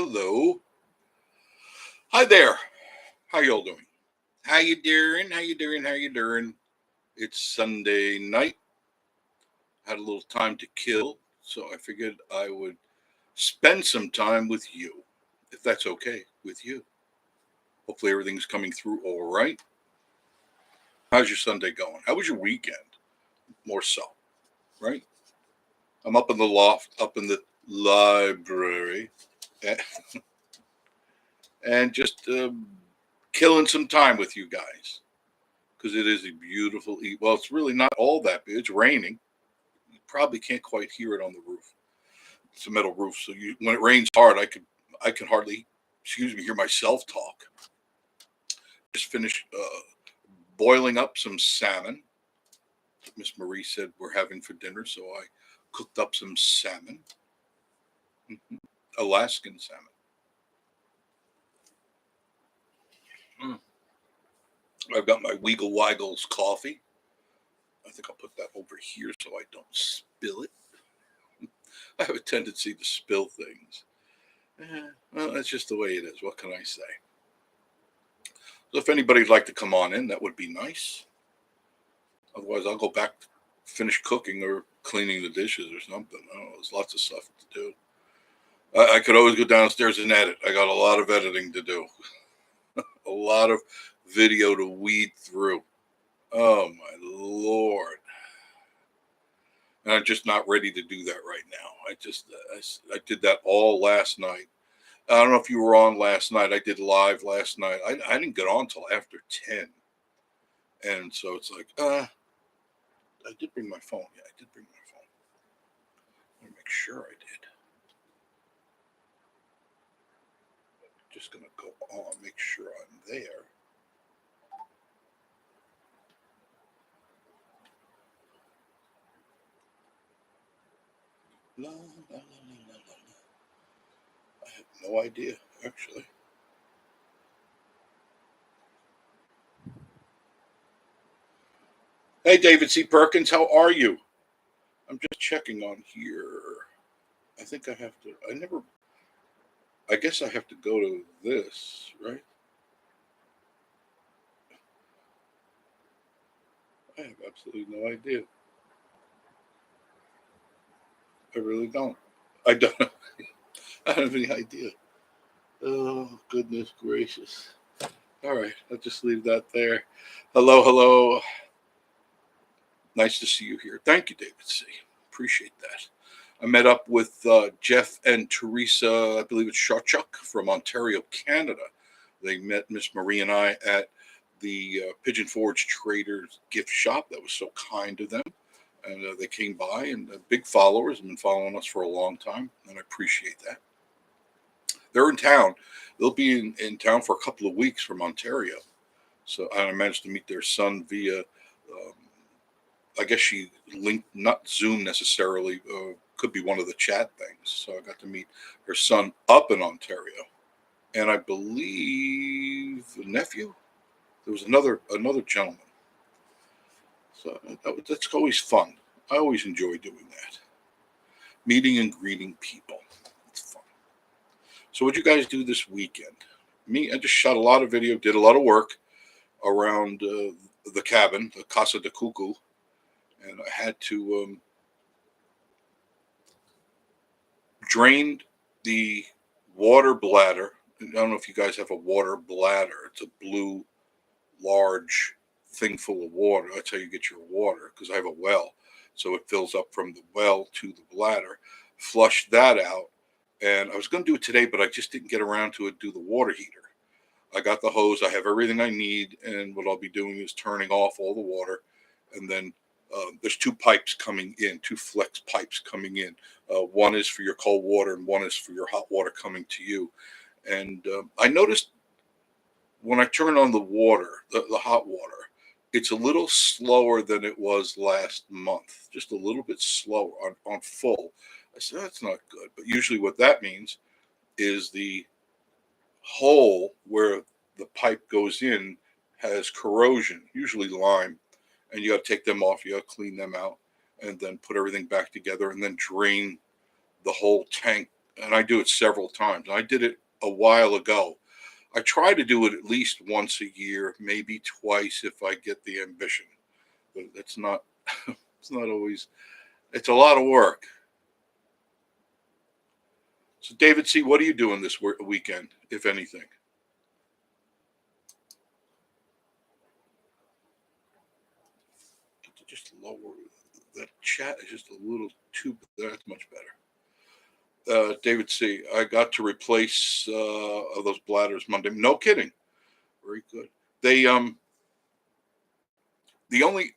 Hello. Hi there. How y'all doing? How you doing? How you doing? How you doing? It's Sunday night. Had a little time to kill, so I figured I would spend some time with you, if that's okay with you. Hopefully everything's coming through all right. How's your Sunday going? How was your weekend? More so, right? I'm up in the loft, up in the library, and just killing some time with you guys. Because it is a beautiful well, it's really not all that big. It's raining. You probably can't quite hear it on the roof. It's a metal roof, so when it rains hard, I can hardly, hear myself talk. Just finished boiling up some salmon. Miss Marie said we're having for dinner, so I cooked up some salmon, Alaskan salmon. I've got my Weagle Wiggles coffee. I think I'll put that over here so I don't spill it. I have a tendency to spill things. Well, that's just the way it is. What can I say? So if anybody'd like to come on in, that would be nice. Otherwise, I'll go back to finish cooking or cleaning the dishes or something. I don't know. There's lots of stuff to do. I could always go downstairs and edit. I got a lot of editing to do. A lot of video to weed through. Oh, my Lord. And I'm just not ready to do that right now. I did that all last night. I don't know if you were on last night. I did live last night. I didn't get on until after 10. And so it's like, I did bring my phone. Yeah, I did bring my phone. Let me make sure I did. Just going to go on, make sure I'm there. La, la, la, la, la, la. I have no idea, actually. Hey, David C. Perkins, how are you? I'm just checking on here. I think I have to, I guess I have to go to this, right? I have absolutely no idea. I really don't. I don't. I don't have any idea. Oh, goodness gracious. All right, I'll just leave that there. Hello, hello. Nice to see you here. Thank you, David C. Appreciate that. I met up with Jeff and Teresa, I believe it's Shawchuck from Ontario, Canada. They met Miss Marie and I at the Pigeon Forge Traders gift shop. That was so kind of them. And they came by, and big followers, have been following us for a long time, and I appreciate that. They're in town. They'll be in town for a couple of weeks from Ontario. So I managed to meet their son via, I guess she linked, not Zoom necessarily, could be one of the chat things. So I got to meet her son up in Ontario. And I believe a nephew. There was another gentleman. So that's always fun. I always enjoy doing that. Meeting and greeting people. It's fun. So what'd you guys do this weekend? Me, I just shot a lot of video, did a lot of work around the cabin, the Casa de Cuckoo. And I had to drain the water bladder. I don't know if you guys have a water bladder. It's a blue, large thing full of water. That's how you get your water, because I have a well. So it fills up from the well to the bladder. Flush that out. And I was going to do it today, but I just didn't get around to it, do the water heater. I got the hose. I have everything I need. And what I'll be doing is turning off all the water. And then there's two pipes coming in, two flex pipes coming in. One is for your cold water and one is for your hot water coming to you. And I noticed when I turn on the water, the hot water, it's a little slower than it was last month, just a little bit slower on full. I said, that's not good. But usually what that means is the hole where the pipe goes in has corrosion, usually lime, and you got to take them off. You got to clean them out and then put everything back together and then drain the whole tank and I do it several times. I did it a while ago. I try to do it at least once a year, maybe twice if I get the ambition. But it's not it's not always, it's a lot of work. So David C., what are you doing this weekend, if anything? Just lower that chat is just a little too, that's much better. David C., I got to replace those bladders Monday. No kidding. Very good. They the only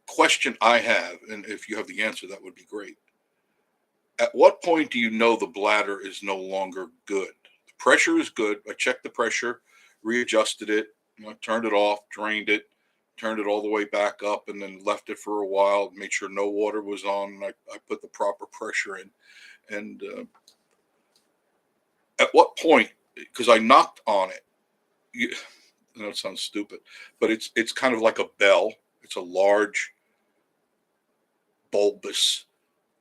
question I have, and if you have the answer, that would be great. At what point do you know the bladder is no longer good? The pressure is good. I checked the pressure, readjusted it, turned it off, drained it, turned it all the way back up, and then left it for a while, made sure no water was on. And I put the proper pressure in. And at what point, because I knocked on it, I know it sounds stupid, but it's kind of like a bell. It's a large, bulbous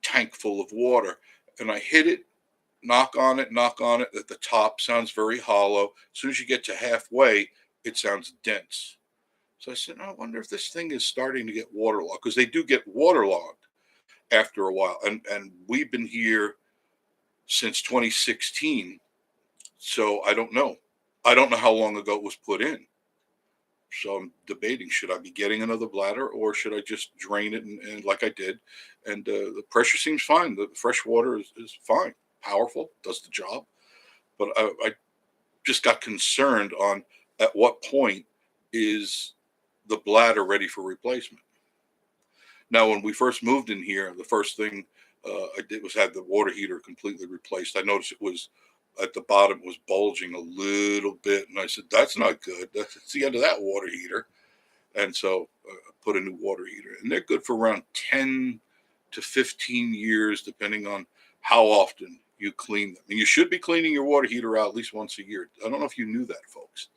tank full of water. And I hit it, knock on it at the top. Sounds very hollow. As soon as you get to halfway, it sounds dense. So I said, I wonder if this thing is starting to get waterlogged, because they do get waterlogged after a while. And we've been here since 2016. So I don't know. I don't know how long ago it was put in. So I'm debating, should I be getting another bladder, or should I just drain it and like I did? And the pressure seems fine. The fresh water is fine, powerful, does the job. But I just got concerned on at what point is the bladder ready for replacement. Now, when we first moved in here, the first thing I did was had the water heater completely replaced. I noticed it was at the bottom, was bulging a little bit, and I said, that's not good. That's the end of that water heater. And so I put a new water heater, and they're good for around 10 to 15 years, depending on how often you clean them. And you should be cleaning your water heater out at least once a year. I don't know if you knew that, folks.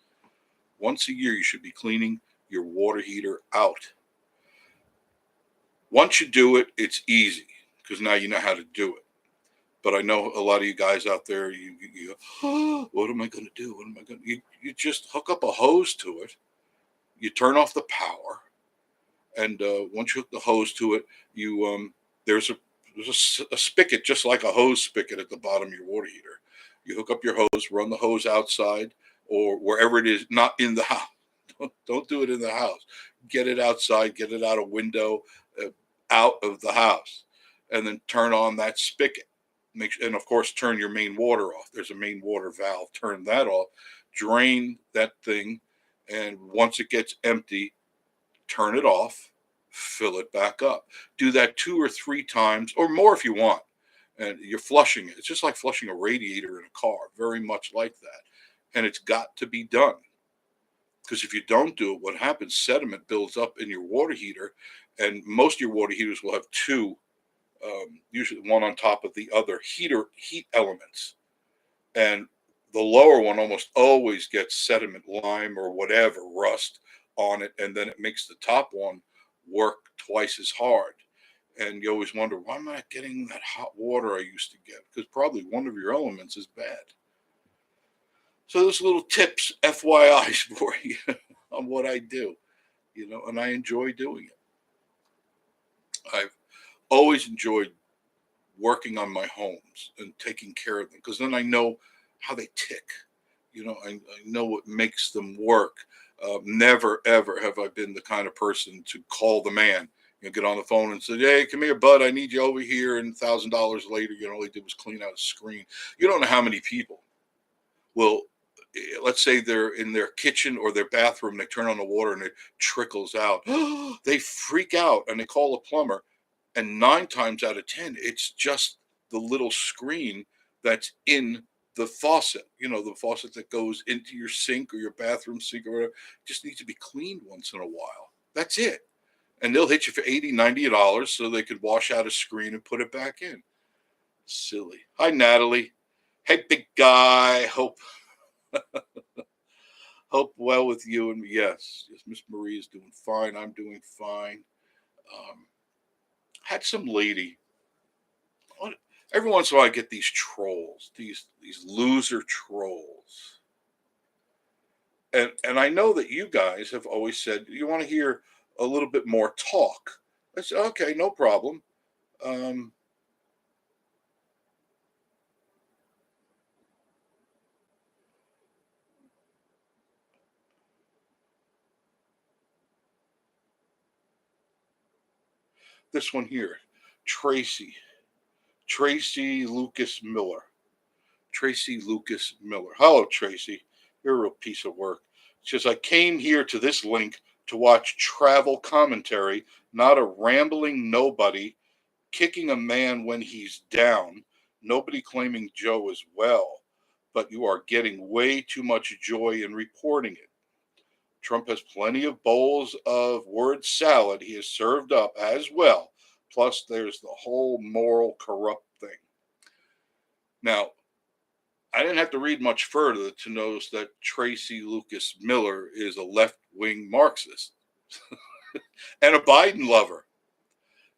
Once a year, you should be cleaning your water heater out. Once you do it, it's easy, because now you know how to do it. But I know a lot of you guys out there, you go, oh, what am I going to do? What am I going to do? You just hook up a hose to it. You turn off the power. And once you hook the hose to it, you there's a spigot, just like a hose spigot at the bottom of your water heater. You hook up your hose, run the hose outside or wherever it is, not in the house. Don't do it in the house. Get it outside, get it out a window, out of the house, and then turn on that spigot. And of course, turn your main water off. There's a main water valve. Turn that off. Drain that thing, and once it gets empty, turn it off. Fill it back up. Do that 2 or 3 times, or more if you want. And you're flushing it. It's just like flushing a radiator in a car. Very much like that. And it's got to be done. Because if you don't do it, what happens? Sediment builds up in your water heater, and most of your water heaters will have 2. Usually one on top of the other heat elements, and the lower one almost always gets sediment, lime or whatever, rust on it, and then it makes the top one work twice as hard. And you always wonder, why am I not getting that hot water I used to get? Because probably one of your elements is bad. So those little tips, FYIs for you on what I do, and I enjoy doing it. I've always enjoyed working on my homes and taking care of them, because then I know how they tick. I know what makes them work. Never, ever have I been the kind of person to call the man, get on the phone and say, hey, come here, bud, I need you over here. And $1,000 later, all he did was clean out a screen. You don't know how many people will, let's say they're in their kitchen or their bathroom, they turn on the water and it trickles out. They freak out and they call a plumber. And 9 times out of 10, it's just the little screen that's in the faucet, the faucet that goes into your sink or your bathroom sink or whatever. Just needs to be cleaned once in a while. That's it. And they'll hit you for $80, $90 so they could wash out a screen and put it back in. Silly. Hi, Natalie. Hey, big guy. Hope well with you and me. Yes, Miss Marie is doing fine. I'm doing fine. Had some lady. every once in a while I get these trolls, these loser trolls. And I know that you guys have always said you want to hear a little bit more talk. I said, okay, no problem. This one here, Tracy Lucas Miller. Tracy Lucas Miller. Hello, Tracy. You're a real piece of work. She says, I came here to this link to watch travel commentary, not a rambling nobody kicking a man when he's down. Nobody claiming Joe as well, but you are getting way too much joy in reporting it. Trump has plenty of bowls of word salad he has served up as well. Plus, there's the whole moral corrupt thing. Now, I didn't have to read much further to notice that Tracy Lucas Miller is a left-wing Marxist and a Biden lover.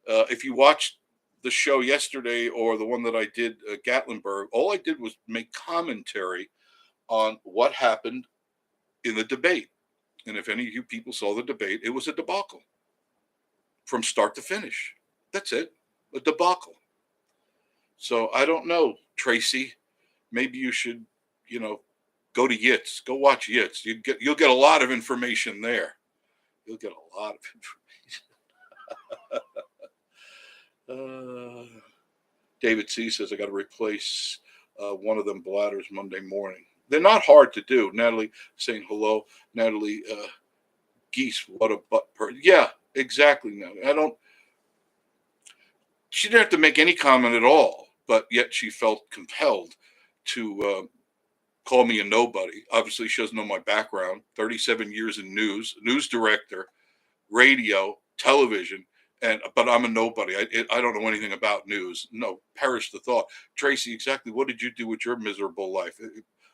If you watched the show yesterday or the one that I did, Gatlinburg, all I did was make commentary on what happened in the debate. And if any of you people saw the debate, it was a debacle from start to finish. That's it, a debacle. So I don't know, Tracy. Maybe you should, go to Yitz. Go watch Yitz. You'll get a lot of information there. You'll get a lot of information. David C. says, I got to replace one of them bladders Monday morning. They're not hard to do. Natalie saying hello. Natalie Geese, what a butt person. Yeah, exactly. Natalie. She didn't have to make any comment at all, but yet she felt compelled to call me a nobody. Obviously, she doesn't know my background. 37 years in news director, radio, television, but I'm a nobody. I don't know anything about news. No, perish the thought. Tracy, exactly what did you do with your miserable life?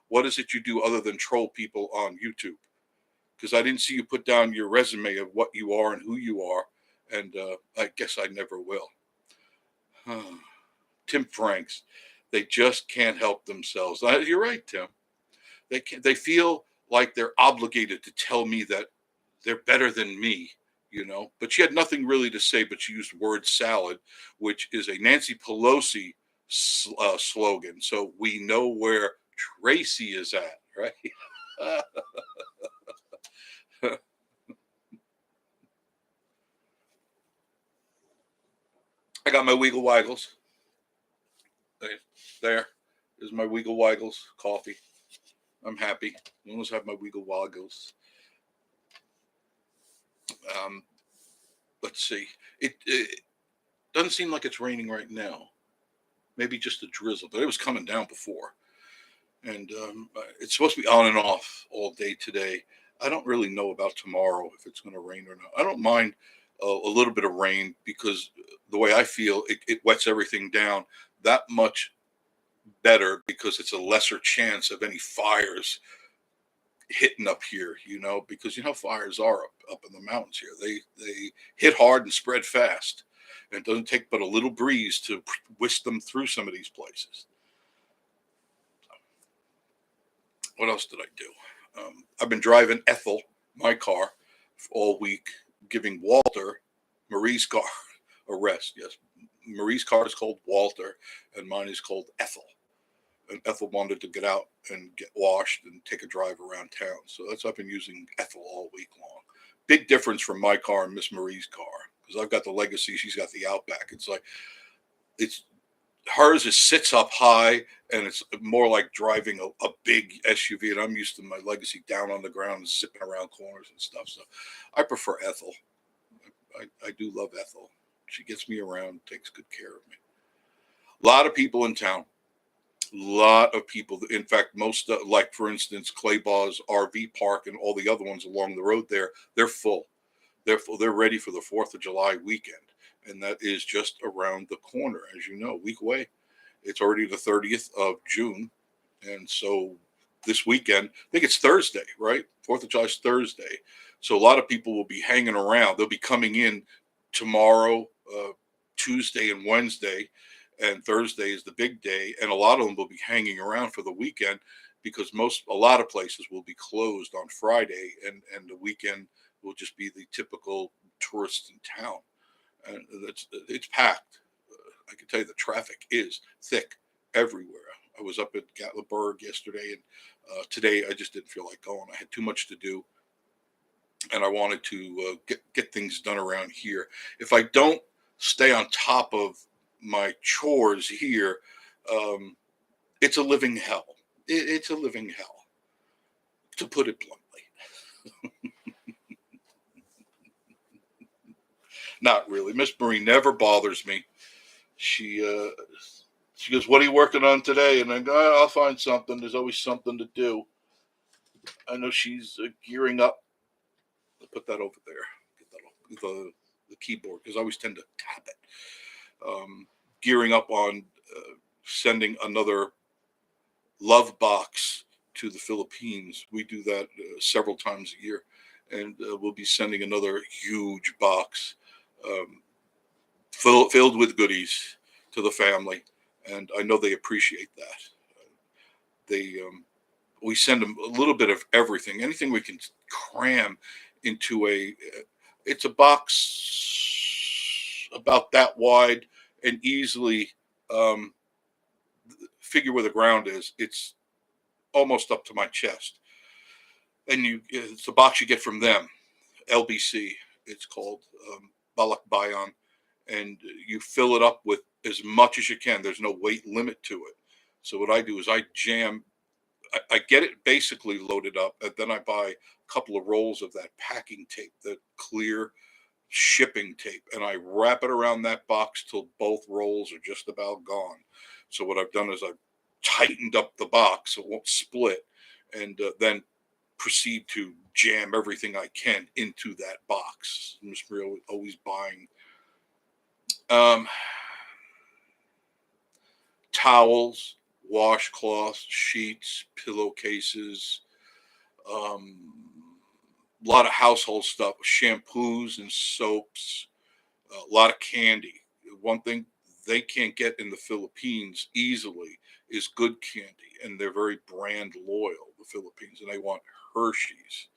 What is it you do other than troll people on YouTube? Because I didn't see you put down your resume of what you are and who you are, and I guess I never will. Tim Franks, they just can't help themselves. You're right, Tim. They feel like they're obligated to tell me that they're better than me, But she had nothing really to say, but she used word salad, which is a Nancy Pelosi slogan. So we know where Tracy is at, right? I got my Wiggle Waggles. There is my Wiggle Waggles coffee. I'm happy. I almost have my Wiggle Waggles. Let's see. It doesn't seem like it's raining right now. Maybe just a drizzle, but it was coming down before. And it's supposed to be on and off all day today. I don't really know about tomorrow if it's going to rain or not. I don't mind a little bit of rain because the way I feel, it wets everything down that much better because it's a lesser chance of any fires hitting up here, because fires are up in the mountains here. They hit hard and spread fast. And it doesn't take but a little breeze to whisk them through some of these places. What else did I do? I've been driving Ethel, my car, all week, giving Walter, Marie's car, a rest. Yes, Marie's car is called Walter, and mine is called Ethel. And Ethel wanted to get out and get washed and take a drive around town. So I've been using Ethel all week long. Big difference from my car and Miss Marie's car, because I've got the Legacy, she's got the Outback. Hers sits up high, and it's more like driving a big SUV, and I'm used to my Legacy down on the ground and zipping around corners and stuff. So I prefer Ethel. I do love Ethel. She gets me around, takes good care of me. A lot of people in town. A lot of people. In fact, most, like for instance, Claybaugh's RV park and all the other ones along the road there, they're full. They're full. They're ready for the 4th of July weekend. And that is just around the corner, as you know, a week away. It's already the 30th of June. And so this weekend, I think it's Thursday, right? 4th of July is Thursday. So a lot of people will be hanging around. They'll be coming in tomorrow, Tuesday and Wednesday, and Thursday is the big day, and a lot of them will be hanging around for the weekend because a lot of places will be closed on Friday, and the weekend will just be the typical tourists in town, and it's packed. I can tell you the traffic is thick everywhere. I was up at Gatlinburg yesterday, and today I just didn't feel like going. I had too much to do, and I wanted to get things done around here. If I don't stay on top of my chores here, it's a living hell. It's a living hell, to put it bluntly. Not really. Miss Marie never bothers me. She goes, "What are you working on today?" And I go, "I'll find something. There's always something to do." I know she's gearing up. I'll put that over there. Get that off the keyboard because I always tend to tap it. Gearing up on sending another love box to the Philippines. We do that several times a year, and we'll be sending another huge box filled with goodies to the family, and I know they appreciate that. We send them a little bit of everything, anything we can cram into it's a box about that wide and easily figure where the ground is. It's almost up to my chest, and it's a box you get from them, LBC. It's called Bayan, and you fill it up with as much as you can. There's no weight limit to it. So what I do is I get it basically loaded up, and then I buy a couple of rolls of that packing tape, the clear shipping tape, and I wrap it around that box till both rolls are just about gone. So what I've done is I've tightened up the box so it won't split, and then proceed to jam everything I can into that box. I'm just really always buying towels, washcloths, sheets, pillowcases, a lot of household stuff, shampoos and soaps, a lot of candy. One thing they can't get in the Philippines easily is good candy, and they're very brand loyal, the Philippines, and they want Hershey's.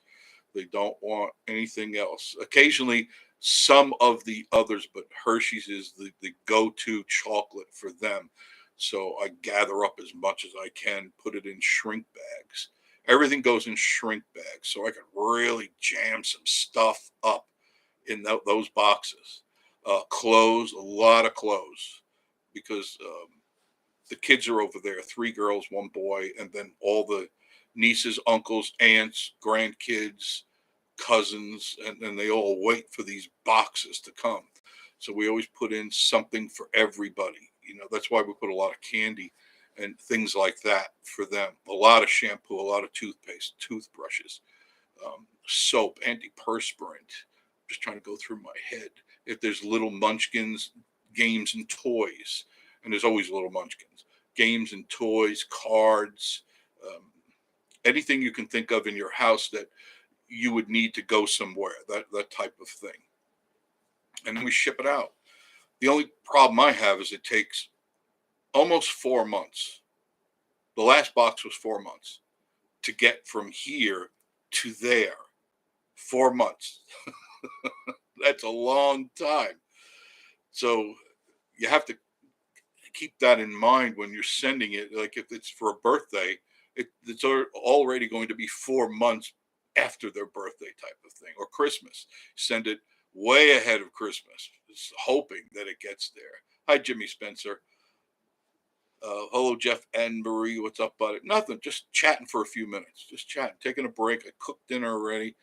They don't want anything else. Occasionally, some of the others, but Hershey's is the go-to chocolate for them. So I gather up as much as I can, put it in shrink bags. Everything goes in shrink bags, so I can really jam some stuff up in those boxes. Clothes, a lot of clothes, because the kids are over there, 3 girls, 1 boy, and then all the nieces, uncles, aunts, grandkids, cousins, and they all wait for these boxes to come. So we always put in something for everybody. That's why we put a lot of candy and things like that for them. A lot of shampoo, a lot of toothpaste, toothbrushes, soap, antiperspirant. Just trying to go through my head. If there's little munchkins, games and toys, and there's always little munchkins, games and toys, cards, anything you can think of in your house that you would need to go somewhere, that type of thing. And then we ship it out. The only problem I have is it takes almost 4 months. The last box was 4 months to get from here to there. 4 months. That's a long time. So you have to keep that in mind when you're sending it. Like if it's for a birthday, it's already going to be 4 months after their birthday type of thing, or Christmas. Send it way ahead of Christmas, just hoping that it gets there. Hi, Jimmy Spencer. Hello, Jeff and Marie. What's up, buddy? Nothing. Just chatting for a few minutes. Just chatting, taking a break. I cooked dinner already.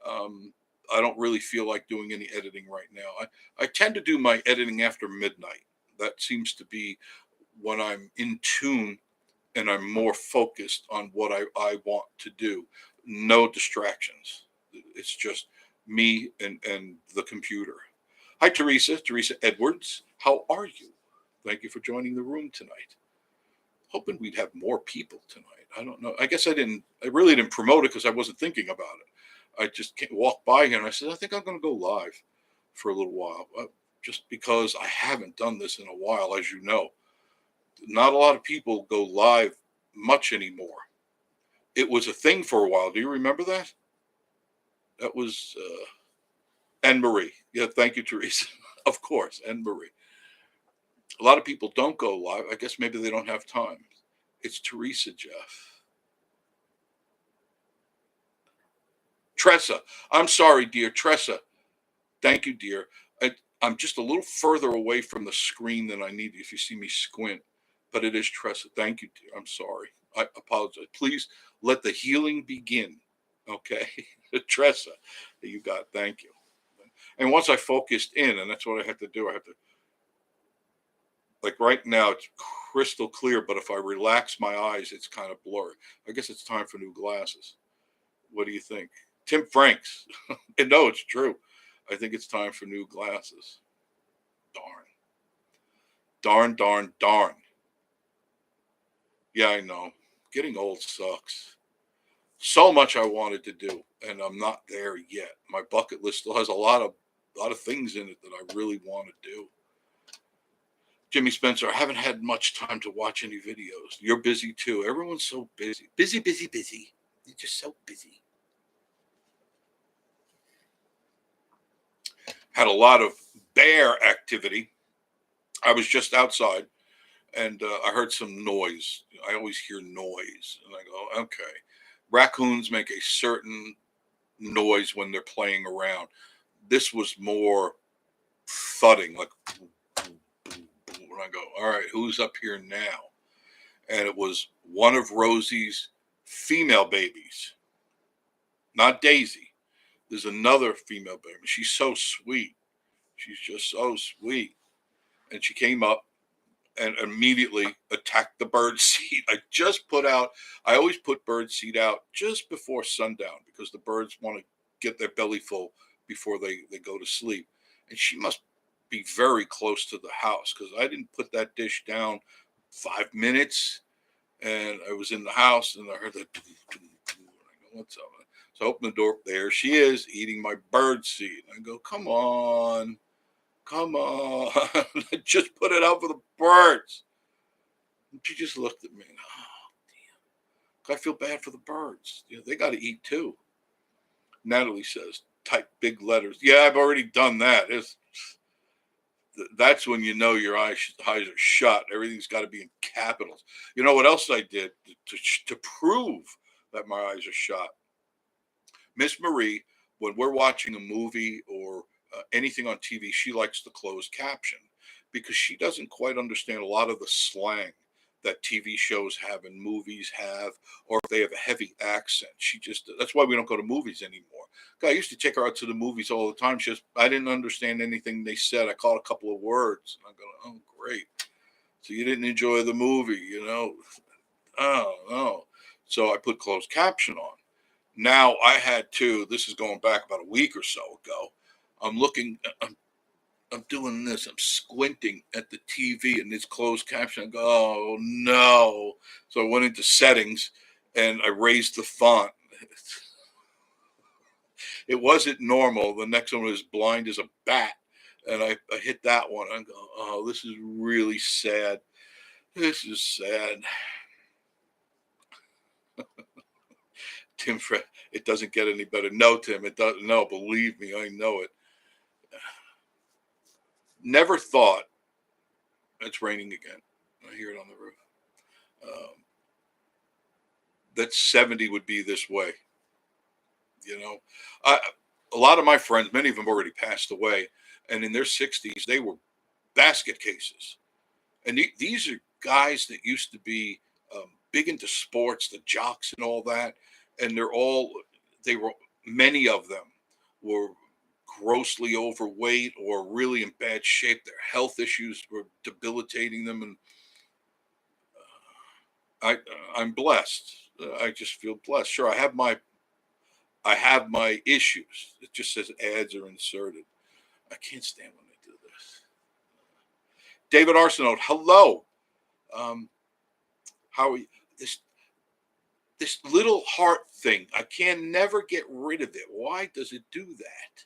I don't really feel like doing any editing right now. I tend to do my editing after midnight. That seems to be when I'm in tune and I'm more focused on what I want to do. No distractions. It's just me and the computer. Hi, Teresa Edwards. How are you? Thank you for joining the room tonight. Hoping we'd have more people tonight. I don't know. I guess I really didn't promote it because I wasn't thinking about it. I just walked by here and I said, I think I'm going to go live for a little while, just because I haven't done this in a while, as you know. not a lot of people go live much anymore. It was a thing for a while. Do you remember that? That was Anne Marie. Yeah, thank you, Teresa. Of course, Anne Marie. A lot of people don't go live. I guess maybe they don't have time. It's Teresa, Jeff. Tressa. I'm sorry, dear. Tressa. Thank you, dear. I'm just a little further away from the screen than I need if you see me squint. But it is Tressa. Thank you, dear. I'm sorry. I apologize. Please let the healing begin. Okay? Tressa. You got. Thank you. And once I focused in, and that's what I have to do, I have to, like right now, it's crystal clear, but if I relax my eyes, it's kind of blurry. I guess it's time for new glasses. What do you think? Tim Franks. And no, it's true. I think it's time for new glasses. Darn. Darn, darn, darn. Yeah, I know. Getting old sucks. So much I wanted to do, and I'm not there yet. My bucket list still has a lot of things in it that I really want to do. Jimmy Spencer, I haven't had much time to watch any videos. You're busy too. Everyone's so busy. Busy, busy, busy. You're just so busy. Had a lot of bear activity. I was just outside and I heard some noise. I always hear noise. And I go, okay. Raccoons make a certain noise when they're playing around. This was more thudding, like, and I go, all right, who's up here now? And it was one of Rosie's female babies, not Daisy. There's another female baby. She's so sweet. She's just so sweet. And she came up and immediately attacked the bird seed. I always put bird seed out just before sundown because the birds want to get their belly full before they go to sleep. And she must be very close to the house because I didn't put that dish down 5 minutes. And I was in the house and I heard that. And I go, what's up? So I open the door. There she is eating my bird seed. I go, come on. Just put it out for the birds. And she just looked at me. Oh, damn. I feel bad for the birds. They got to eat too. Natalie says, type big letters. Yeah, I've already done that. That's when you know your eyes are shut. Everything's got to be in capitals. You know what else I did to prove that my eyes are shut? Miss Marie, when we're watching a movie or anything on TV, she likes the closed caption because she doesn't quite understand a lot of the slang that TV shows have and movies have, or if they have a heavy accent. That's why we don't go to movies anymore. I used to take her out to the movies all the time. I didn't understand anything they said. I caught a couple of words. And I go, oh, great. So you didn't enjoy the movie, Oh, no. So I put closed caption on. Now I had to, this is going back about a week or so ago. I'm doing this. I'm squinting at the TV and it's closed caption. I go, oh no. So I went into settings and I raised the font. It wasn't normal. The next one was blind as a bat. And I hit that one. I go, oh, this is really sad. This is sad. Tim, it doesn't get any better. No, Tim, it doesn't. No, believe me, I know it. Never thought. It's raining again. I hear it on the roof. That 70 would be this way. A lot of my friends, many of them already passed away, and in their 60s, they were basket cases. And these are guys that used to be big into sports, the jocks and all that. And many of them were grossly overweight or really in bad shape. Their health issues were debilitating them. And I'm blessed. I just feel blessed. Sure, I have my issues. It just says ads are inserted. I can't stand when they do this. David Arsenault, hello. How are you? This little heart thing, I can never get rid of it. Why does it do that?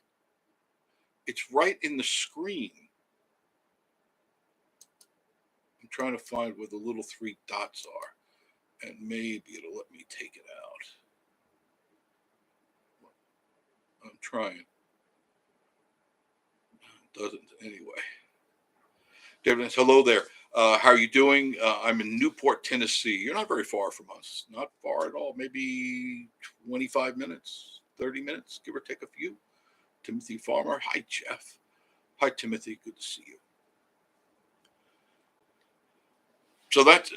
It's right in the screen. I'm trying to find where the little three dots are, and maybe it'll let me take it out. I'm trying. It doesn't anyway. David, hello there. How are you doing? I'm in Newport, Tennessee. You're not very far from us. Not far at all. Maybe 25 minutes, 30 minutes, give or take a few. Timothy Farmer. Hi, Jeff. Hi, Timothy. Good to see you. So that's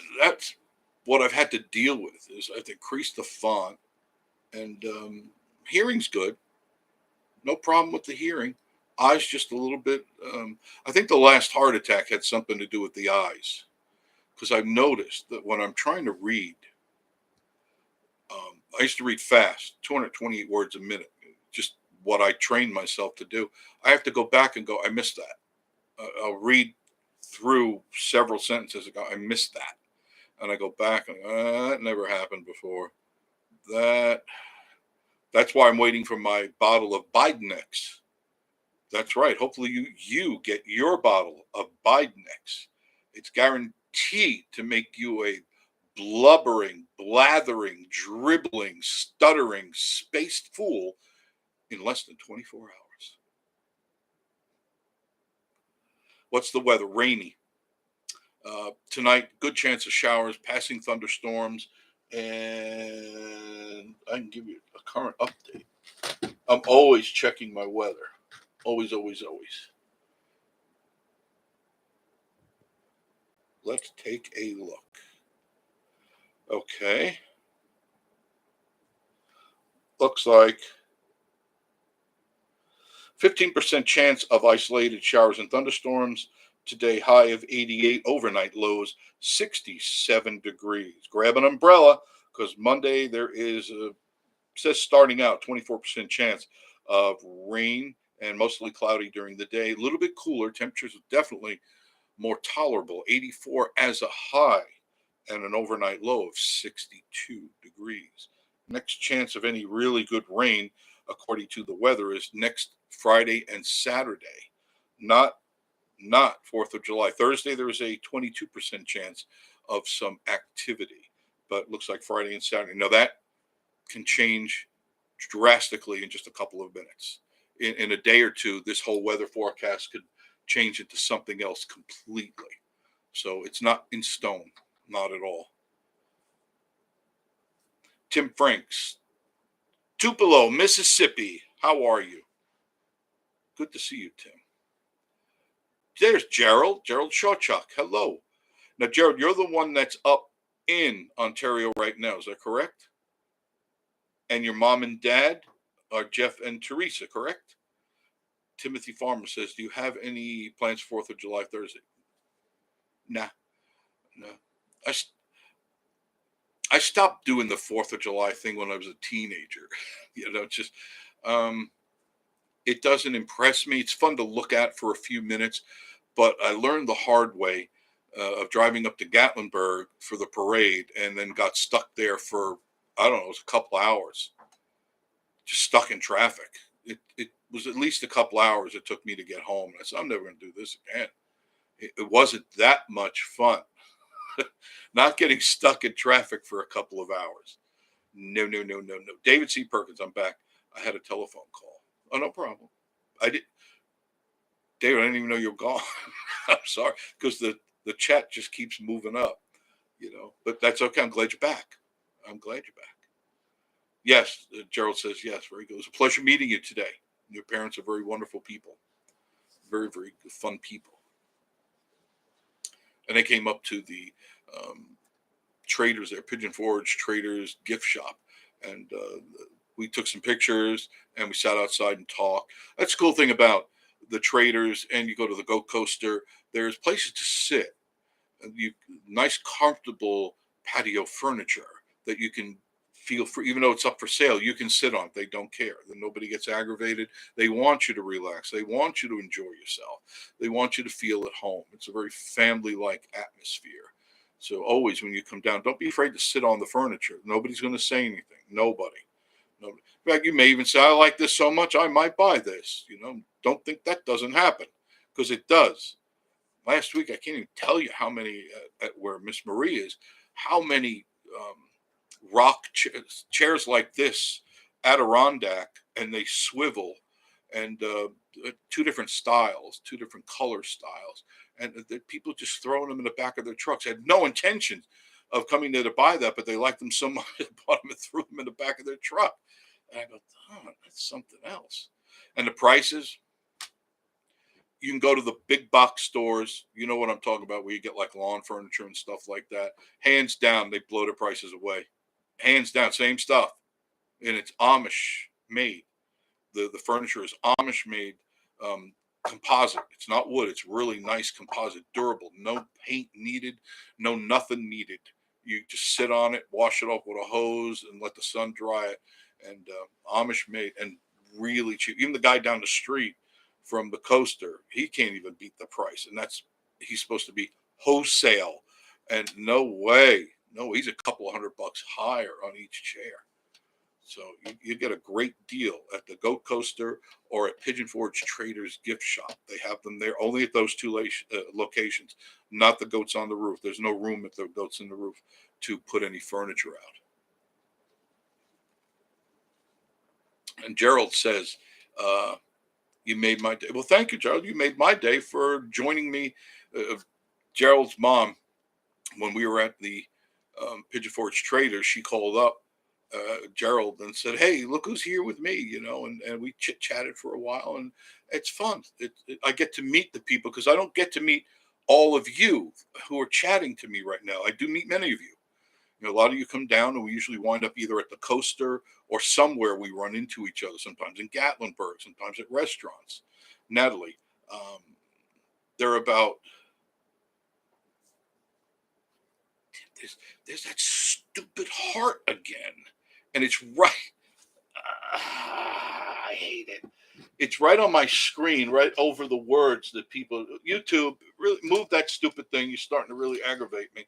what I've had to deal with is I've increased the font, and hearing's good. No problem with the hearing. Eyes just a little bit. I think the last heart attack had something to do with the eyes, because I've noticed that when I'm trying to read, I used to read fast, 228 words a minute, just what I trained myself to do. I have to go back and go, I missed that. I'll read through several sentences and go, I missed that. And I go back and that never happened before. That's why I'm waiting for my bottle of Bidenex. That's right. Hopefully you get your bottle of Bidenex. It's guaranteed to make you a blubbering, blathering, dribbling, stuttering, spaced fool in less than 24 hours. What's the weather? Rainy. Tonight, good chance of showers, passing thunderstorms, and I can give you a current update. I'm always checking my weather. Always, always, always. Let's take a look. Okay. Looks like 15% chance of isolated showers and thunderstorms. Today, high of 88, overnight lows 67 degrees. Grab an umbrella because Monday there is says starting out 24% chance of rain and mostly cloudy during the day. A little bit cooler. Temperatures are definitely more tolerable. 84 as a high and an overnight low of 62 degrees. Next chance of any really good rain, according to the weather, is next Friday and Saturday. Not 4th of July. Thursday, there is a 22% chance of some activity, but looks like Friday and Saturday. Now that can change drastically in just a couple of minutes. In a day or two, this whole weather forecast could change into something else completely. So it's not in stone, not at all. Tim Franks, Tupelo, Mississippi. How are you? Good to see you, Tim. There's Gerald Shawchuck. Hello. Now, Gerald, you're the one that's up in Ontario right now. Is that correct? And your mom and dad are Jeff and Teresa, correct? Timothy Farmer says, do you have any plans for 4th of July Thursday? Nah. No. I stopped doing the 4th of July thing when I was a teenager. Just it doesn't impress me. It's fun to look at for a few minutes, but I learned the hard way of driving up to Gatlinburg for the parade and then got stuck there for, I don't know, it was a couple hours, just stuck in traffic. It was at least a couple hours it took me to get home. And I said, I'm never going to do this again. It wasn't that much fun. Not getting stuck in traffic for a couple of hours. No. David C. Perkins, I'm back. I had a telephone call. Oh, no problem. David, I didn't even know you were gone. I'm sorry, because the chat just keeps moving up, but that's okay. I'm glad you're back. Yes, Gerald says yes. Very good. It was a pleasure meeting you today. Your parents are very wonderful people. Very, very fun people. And they came up to the traders there, Pigeon Forge Traders gift shop. And we took some pictures and we sat outside and talked. That's the cool thing about the traders. And you go to the Go Coaster, there's places to sit. Nice, comfortable patio furniture that you can feel for, even though it's up for sale, you can sit on it. They don't care. Nobody gets aggravated. They want you to relax. They want you to enjoy yourself. They want you to feel at home. It's a very family-like atmosphere. So always when you come down, don't be afraid to sit on the furniture. Nobody's going to say anything. Nobody. In fact, you may even say, I like this so much, I might buy this. Don't think that doesn't happen, because it does. last week, I can't even tell you how many at where Miss Marie is, how many rock chairs like this, Adirondack, and they swivel, and two different styles, two different color styles, and the people just throwing them in the back of their trucks. Had no intention of coming there to buy that, but they liked them so much, they bought them and threw them in the back of their truck. And I go, oh, that's something else. And the prices, you can go to the big box stores. You know what I'm talking about, where you get like lawn furniture and stuff like that. Hands down, they blow their prices away. Hands down, same stuff. And it's Amish made. The furniture is Amish made, um, composite. It's not wood. It's really nice composite, durable. No paint needed, no nothing needed. You just sit on it, wash it off with a hose, and let the sun dry it. And Amish made, and really cheap. Even the guy down the street from the coaster, he can't even beat the price. And he's supposed to be wholesale. And no way, no, he's a couple of $100 higher on each chair. So you get a great deal at the Goat Coaster or at Pigeon Forge Traders Gift Shop. They have them there only at those two locations, not the goats on the roof. There's no room at the goats on the roof to put any furniture out. And Gerald says, you made my day. Well, thank you, Gerald. You made my day for joining me. Gerald's mom, when we were at the Pigeon Forge Traders, she called up Gerald and said, hey, look who's here with me, and we chit-chatted for a while, and it's fun. I get to meet the people, because I don't get to meet all of you who are chatting to me right now. I do meet many of you. A lot of you come down, and we usually wind up either at the coaster or somewhere. We run into each other, sometimes in Gatlinburg, sometimes at restaurants. Natalie, they're about, there's that stupid heart again. And it's right. I hate it. It's right on my screen, right over the words that people, YouTube, really move that stupid thing. You're starting to really aggravate me.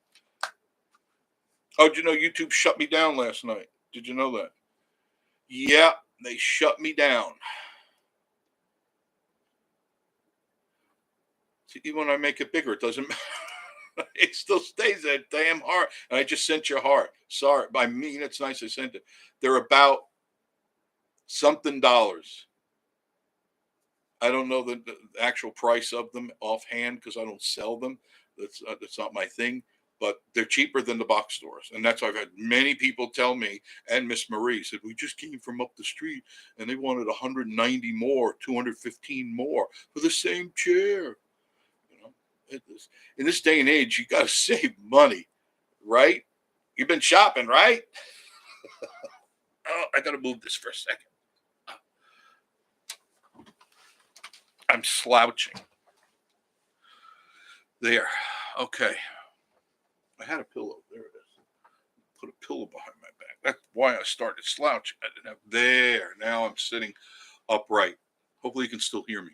Oh, did you know YouTube shut me down last night? Did you know that? Yeah, they shut me down. See, even when I make it bigger, it doesn't matter. It still stays that damn heart. And I just sent you a heart. Sorry. I mean, it's nice I sent it. They're about something dollars. I don't know the actual price of them offhand, because I don't sell them. That's not my thing. But they're cheaper than the box stores, and that's why I've had many people tell me. And Miss Marie said, we just came from up the street, and they wanted 190 more, 215 more for the same chair. In this day and age, you got to save money, right? You've been shopping, right? Oh, I got to move this for a second. I'm slouching. There. Okay. I had a pillow. There it is. Put a pillow behind my back. That's why I started slouching. I didn't have there. Now I'm sitting upright. Hopefully you can still hear me.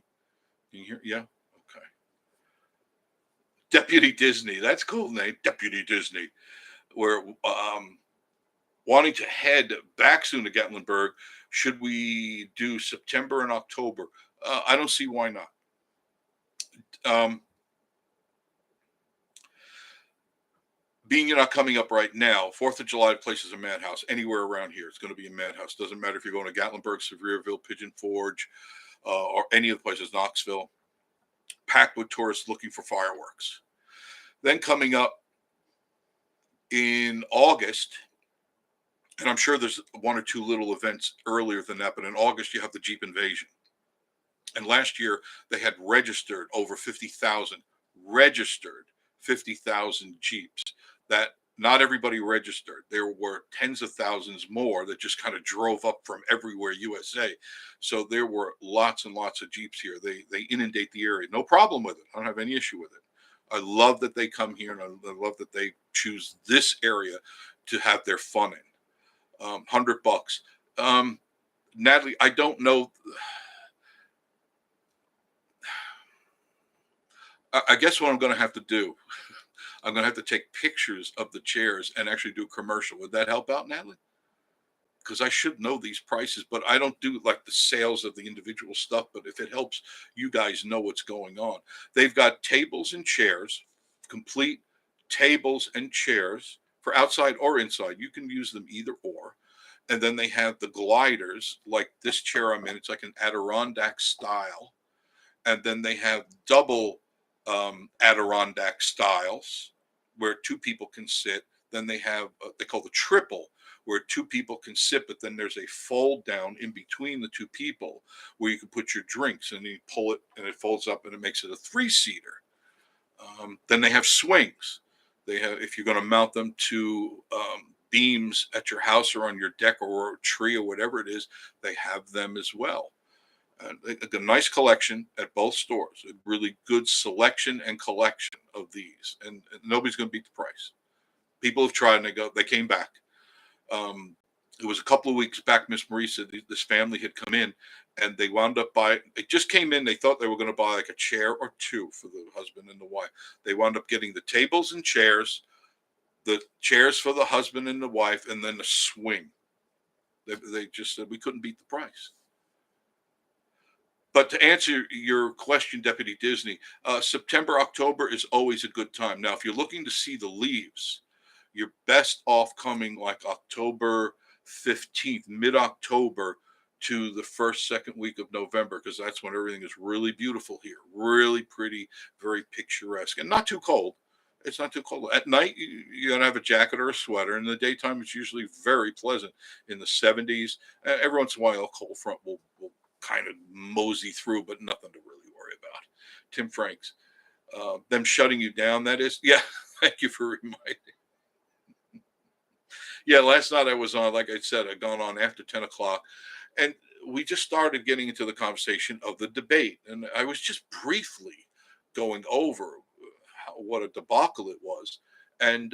Can you hear? Yeah. Okay. Deputy Disney. That's a cool name. Deputy Disney. We're wanting to head back soon to Gatlinburg. Should we do September and October? I don't see why not. Being you're not coming up right now, 4th of July place is a madhouse. Anywhere around here, it's going to be a madhouse. Doesn't matter if you're going to Gatlinburg, Sevierville, Pigeon Forge, or any of the places, Knoxville, packed with tourists looking for fireworks. Then coming up in August, and I'm sure there's one or two little events earlier than that, but in August, you have the Jeep Invasion. And last year, they had registered over 50,000, registered 50,000 Jeeps. That not everybody registered. There were tens of thousands more that just kind of drove up from everywhere USA. So there were lots and lots of Jeeps here. They inundate the area. No problem with it. I don't have any issue with it. I love that they come here, and I love that they choose this area to have their fun in. $100. Natalie, I don't know. I guess what I'm going to have to do, I'm going to have to take pictures of the chairs and actually do a commercial. Would that help out, Natalie? because I should know these prices, but I don't do like the sales of the individual stuff. But if it helps you guys know what's going on, they've got tables and chairs, complete tables and chairs for outside or inside. You can use them either or. And then they have the gliders, like this chair I'm in. It's like an Adirondack style. And then they have double Adirondack styles where two people can sit. Then they have, they call the triple, where two people can sit, but then there's a fold down in between the two people where you can put your drinks, and you pull it and it folds up and it makes it a three-seater. Then they have swings. They have, if you're going to mount them to beams at your house or on your deck or a tree or whatever it is, they have them as well. A nice collection at both stores. A really good selection and collection of these, and nobody's going to beat the price. People have tried and they came back. It was a couple of weeks back. Miss Marie said this family had come in and they wound up buying. They just came in. They thought they were going to buy like a chair or two for the husband and the wife. They wound up getting the tables and chairs, the chairs for the husband and the wife, and then the swing. They just said we couldn't beat the price. But to answer your question, Deputy Disney, September, October is always a good time. Now, if you're looking to see the leaves, you're best off coming like October 15th, mid-October to the first, second week of November, because that's when everything is really beautiful here, really pretty, very picturesque, and not too cold. It's not too cold. At night, you're going to have a jacket or a sweater. In the daytime, it's usually very pleasant in the 70s. Every once in a while, a cold front will kind of mosey through, but nothing to really worry about. Tim Franks, them shutting you down, that is? Yeah, thank you for reminding. Yeah, last night I was on, like I said, I'd gone on after 10 o'clock, and we just started getting into the conversation of the debate. And I was just briefly going over what a debacle it was, and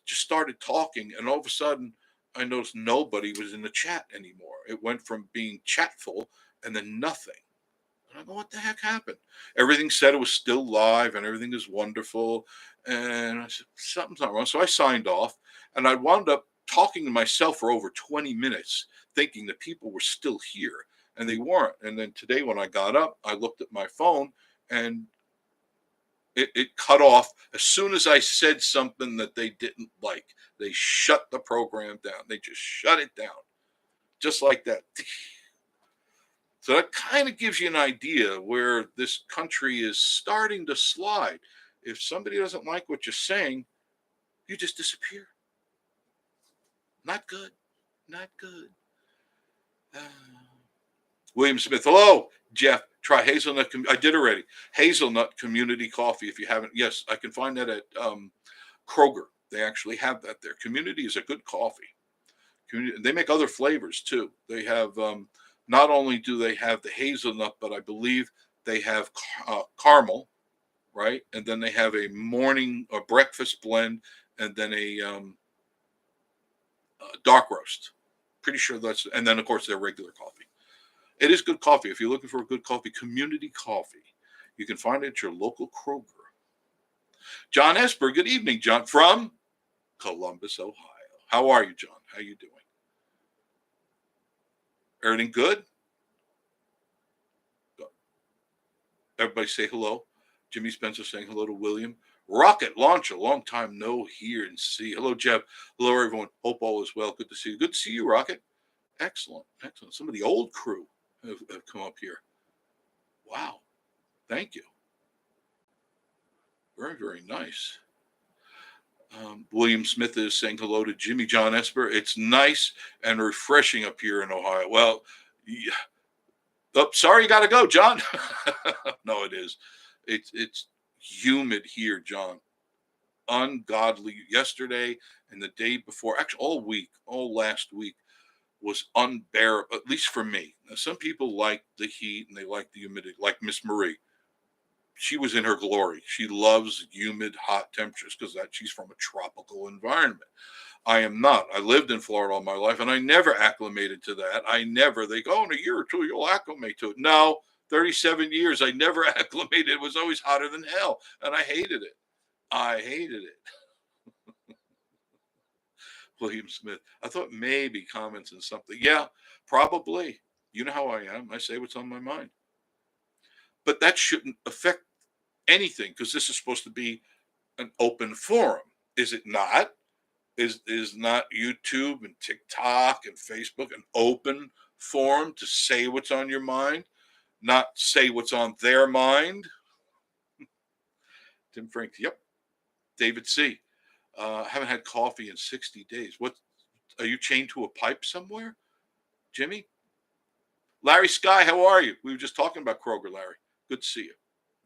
just started talking. And all of a sudden, I noticed nobody was in the chat anymore. It went from being chatful and then nothing. And I go, what the heck happened? Everything said it was still live and everything is wonderful. And I said, something's not wrong. So I signed off, and I wound up talking to myself for over 20 minutes, thinking that people were still here, and they weren't. And then today when I got up, I looked at my phone, and it cut off as soon as I said something that they didn't like. They shut the program down. They just shut it down. Just like that. So that kind of gives you an idea where this country is starting to slide. If somebody doesn't like what you're saying, you just disappear. Not good. Not good. William Smith. Hello, Jeff. Try hazelnut. I did already. Hazelnut community coffee. If you haven't, yes, I can find that at Kroger. They actually have that there. Community is a good coffee. They make other flavors too. They have not only do they have the hazelnut, but I believe they have caramel, right? And then they have a morning or breakfast blend, and then a dark roast. Pretty sure that's, and then of course their regular coffee. It is good coffee. If you're looking for a good coffee, community coffee, you can find it at your local Kroger. John Esper, good evening, John, from Columbus, Ohio. How are you, John? How you doing? Everything good? Everybody say hello. Jimmy Spencer saying hello to William. Rocket Launcher, long time no hear and see. Hello, Jeff. Hello, everyone. Hope all is well. Good to see you. Good to see you, Rocket. Excellent. Excellent. Some of the old crew have come up here. Wow. Thank you. Very, very nice. William Smith is saying hello to Jimmy John Esper. It's nice and refreshing up here in Ohio. Well, yeah. Oh, sorry, you got to go, John. No, it is. It's humid here, John. Ungodly. Yesterday and the day before, actually all week, all last week was unbearable, at least for me. Now, some people like the heat and they like the humidity, like Miss Marie. She was in her glory. She loves humid, hot temperatures because she's from a tropical environment. I am not. I lived in Florida all my life, and I never acclimated to that. They go, in a year or two, you'll acclimate to it. No, 37 years, I never acclimated. It was always hotter than hell, and I hated it. William Smith. I thought maybe comments and something. Yeah, probably. You know how I am. I say what's on my mind. But that shouldn't affect anything because this is supposed to be an open forum. Is it not? Is not YouTube and TikTok and Facebook an open forum to say what's on your mind, not say what's on their mind? Tim Frank, yep. David C. Haven't had coffee in 60 days. What are you chained to a pipe somewhere? Jimmy? Larry Sky, how are you? We were just talking about Kroger, Larry. Good to see you.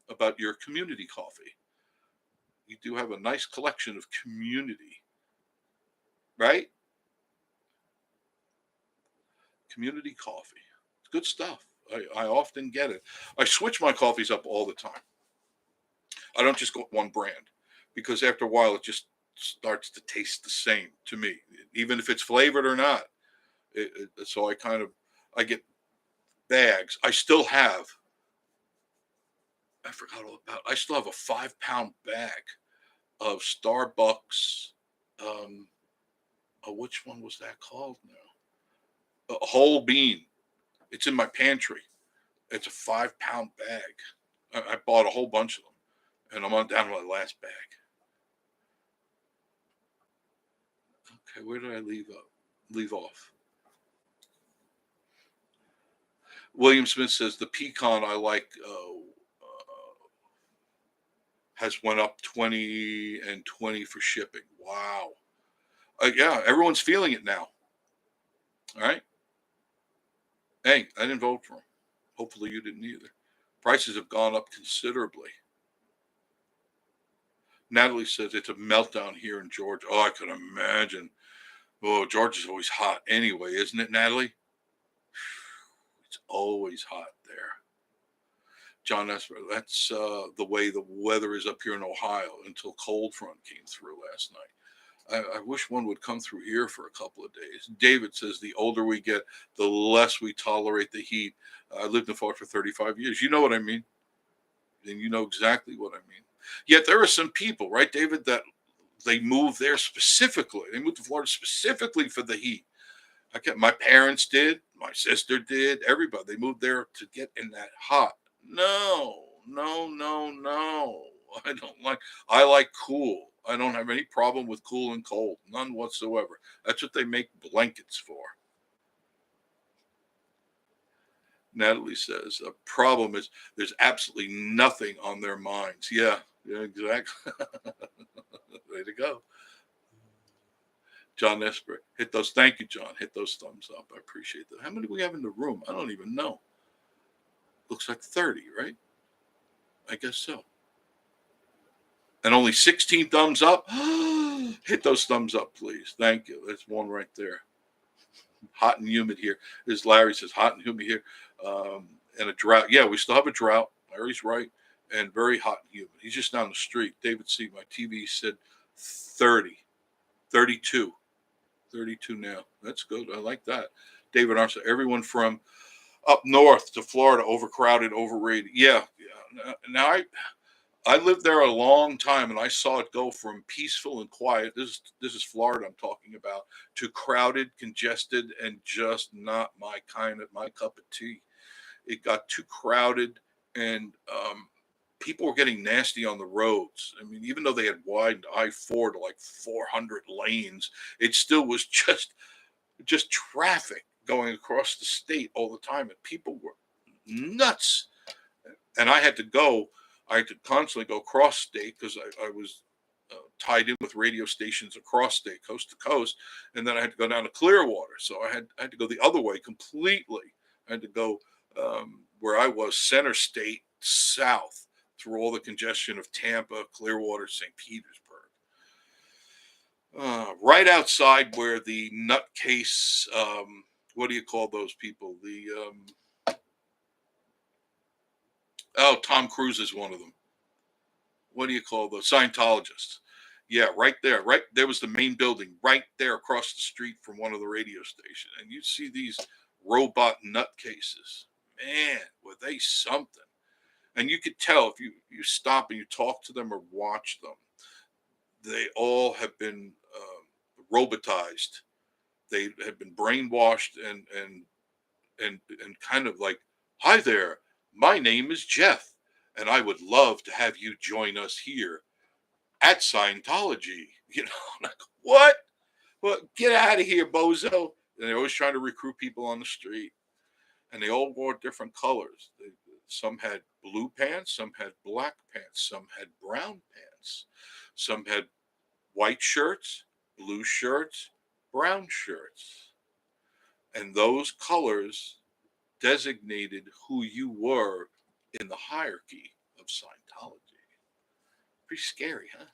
About your community coffee. You do have a nice collection of community, right? Community coffee. It's good stuff. I often get it. I switch my coffees up all the time. I don't just go one brand because after a while it just starts to taste the same to me, even if it's flavored or not. So I get bags. I forgot all about. I still have a 5-pound bag of Starbucks. Which one was that called now? A whole bean. It's in my pantry. It's a 5-pound bag. I bought a whole bunch of them, and I'm on down to my last bag. Okay, where did I leave off? William Smith says the pecan I like has went up 20 and 20 for shipping. Wow. Yeah, everyone's feeling it now. All right. Hey, I didn't vote for him. Hopefully you didn't either. Prices have gone up considerably. Natalie says it's a meltdown here in Georgia. Oh, I can imagine. Oh, Georgia's always hot anyway, isn't it, Natalie? It's always hot there. John Esper, that's the way the weather is up here in Ohio until cold front came through last night. I wish one would come through here for a couple of days. David says the older we get, the less we tolerate the heat. I lived in Florida for 35 years. You know what I mean? And you know exactly what I mean. Yet there are some people, right, David, that they moved there specifically. They moved to Florida specifically for the heat. My parents did. My sister did. Everybody. They moved there to get in that hot. No. I like cool. I don't have any problem with cool and cold. None whatsoever. That's what they make blankets for. Natalie says, a problem is there's absolutely nothing on their minds. Yeah, exactly. Way to go. John Esper, hit those. Thank you, John. Hit those thumbs up. I appreciate that. How many do we have in the room? I don't even know. Looks like 30, right? I guess so. And only 16 thumbs up. Hit those thumbs up, please. Thank you. There's one right there. Hot and humid here. As Larry says, hot and humid here. And a drought. Yeah, we still have a drought. Larry's right. And very hot and humid. He's just down the street. David C., my TV said 30. 32. 32 now. That's good. I like that. David Armstrong, everyone from up north to Florida, overcrowded, overrated. Yeah. Now I lived there a long time, and I saw it go from peaceful and quiet. This is Florida I'm talking about, to crowded, congested, and just not my cup of tea. It got too crowded, and people were getting nasty on the roads. I mean, even though they had widened I-4 to like 400 lanes, it still was just traffic going across the state all the time, and people were nuts. And I had to constantly go cross state because I was tied in with radio stations across state, coast to coast, and then I had to go down to Clearwater. So I had to go the other way completely. I had to go where I was, center state, south, through all the congestion of Tampa, Clearwater, St. Petersburg. Right outside where the nutcase, what do you call those people? Tom Cruise is one of them. What do you call those? Scientologists. Yeah, right there. Right there was the main building right there across the street from one of the radio stations. And you see these robot nutcases. Man, were they something. And you could tell if you stop and you talk to them or watch them, they all have been robotized. They had been brainwashed and kind of like, hi there, my name is Jeff, and I would love to have you join us here at Scientology. Like, what? Well, get out of here, bozo. And they're always trying to recruit people on the street. And they all wore different colors. Some had blue pants, some had black pants, some had brown pants, some had white shirts, blue shirts, brown shirts. And those colors designated who you were in the hierarchy of Scientology. Pretty scary, huh?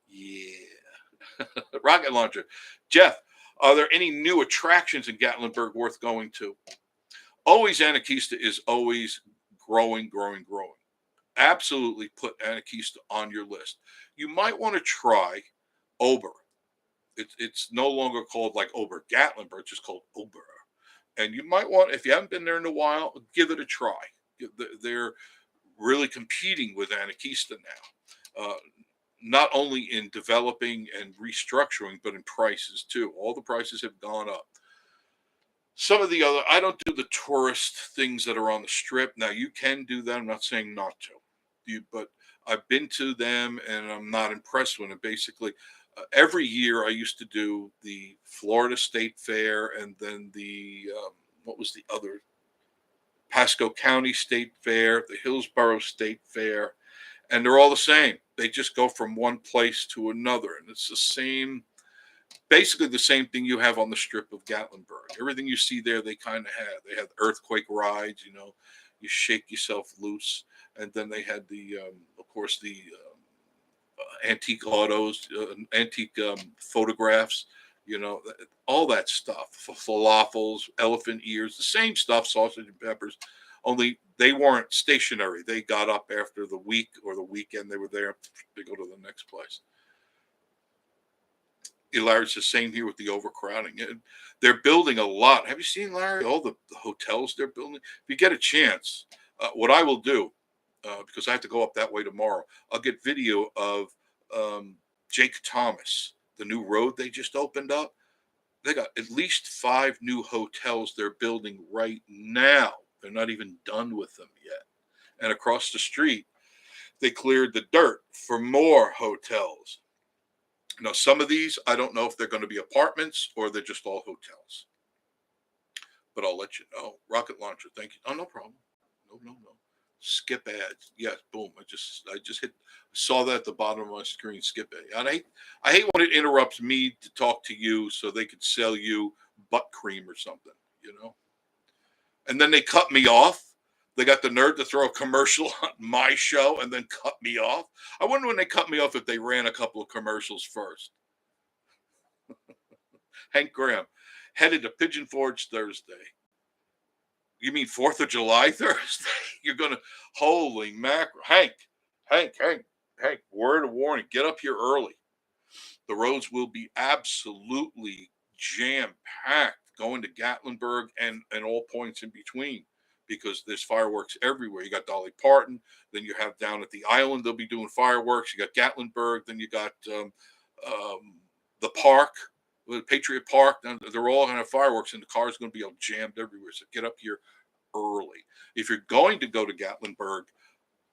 Yeah. Rocket launcher. Jeff, are there any new attractions in Gatlinburg worth going to? Always Anarchista is always growing. Absolutely put Anarchista on your list. You might want to try Ober. It's no longer called like Ober Gatlinburg, it's just called Ober. And you might want, if you haven't been there in a while, give it a try. They're really competing with Anarchista now. Not only in developing and restructuring, but in prices too. All the prices have gone up. Some of the other, I don't do the tourist things that are on the strip. Now, you can do that. I'm not saying not to. But I've been to them, and I'm not impressed with it. Basically, every year I used to do the Florida State Fair, and then the, what was the other? Pasco County State Fair, the Hillsborough State Fair, and they're all the same. They just go from one place to another, and it's the same. Basically the same thing you have on the strip of Gatlinburg. Everything you see there, they kind of have. They had earthquake rides, you shake yourself loose. And then they had the, of course, the antique autos, antique photographs, all that stuff. Falafels, elephant ears, the same stuff, sausage and peppers. Only they weren't stationary. They got up after the week or the weekend they were there. They go to the next place. Larry's the same here with the overcrowding. They're building a lot. Have you seen, Larry, all the hotels they're building? If you get a chance, what I will do, because I have to go up that way tomorrow, I'll get video of Jake Thomas, the new road they just opened up. They got at least 5 new hotels they're building right now. They're not even done with them yet. And across the street, they cleared the dirt for more hotels. Now, some of these, I don't know if they're going to be apartments or they're just all hotels. But I'll let you know. Rocket launcher, thank you. Oh, no problem. No. Skip ads. Yes, boom. I just saw that at the bottom of my screen. Skip ad. And I hate when it interrupts me to talk to you so they could sell you butt cream or something, And then they cut me off. They got the nerve to throw a commercial on my show and then cut me off. I wonder when they cut me off if they ran a couple of commercials first. Hank Graham, headed to Pigeon Forge Thursday. You mean 4th of July Thursday? You're going to, holy mackerel. Hank, word of warning, get up here early. The roads will be absolutely jam-packed going to Gatlinburg and all points in between. Because there's fireworks everywhere. You got Dolly Parton, then you have down at the island, they'll be doing fireworks. You got Gatlinburg, then you got the park, the Patriot Park. They're all going to have fireworks, and the car's going to be all jammed everywhere. So get up here early. If you're going to go to Gatlinburg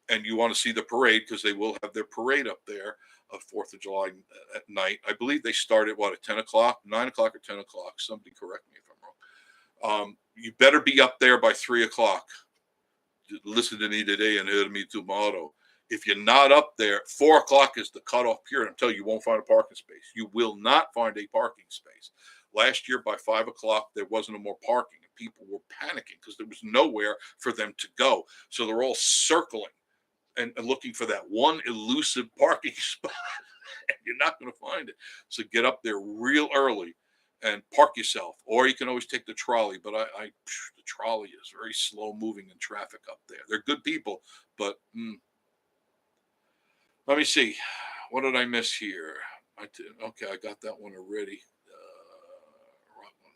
and you want to see the parade, because they will have their parade up there of 4th of July at night. I believe they start at, at 10 o'clock, 9 o'clock or 10 o'clock. Somebody correct me if I'm wrong. You better be up there by 3 o'clock. Listen to me today and hear me tomorrow. If you're not up there, 4 o'clock is the cutoff period. I'm telling you, you won't find a parking space. You will not find a parking space. Last year, by 5 o'clock, there wasn't more parking. And people were panicking because there was nowhere for them to go. So they're all circling and looking for that one elusive parking spot. And you're not going to find it. So get up there real early and park yourself, or you can always take the trolley. But the trolley is very slow moving in traffic up there. They're good people, but let me see. What did I miss here? Okay, I got that one already.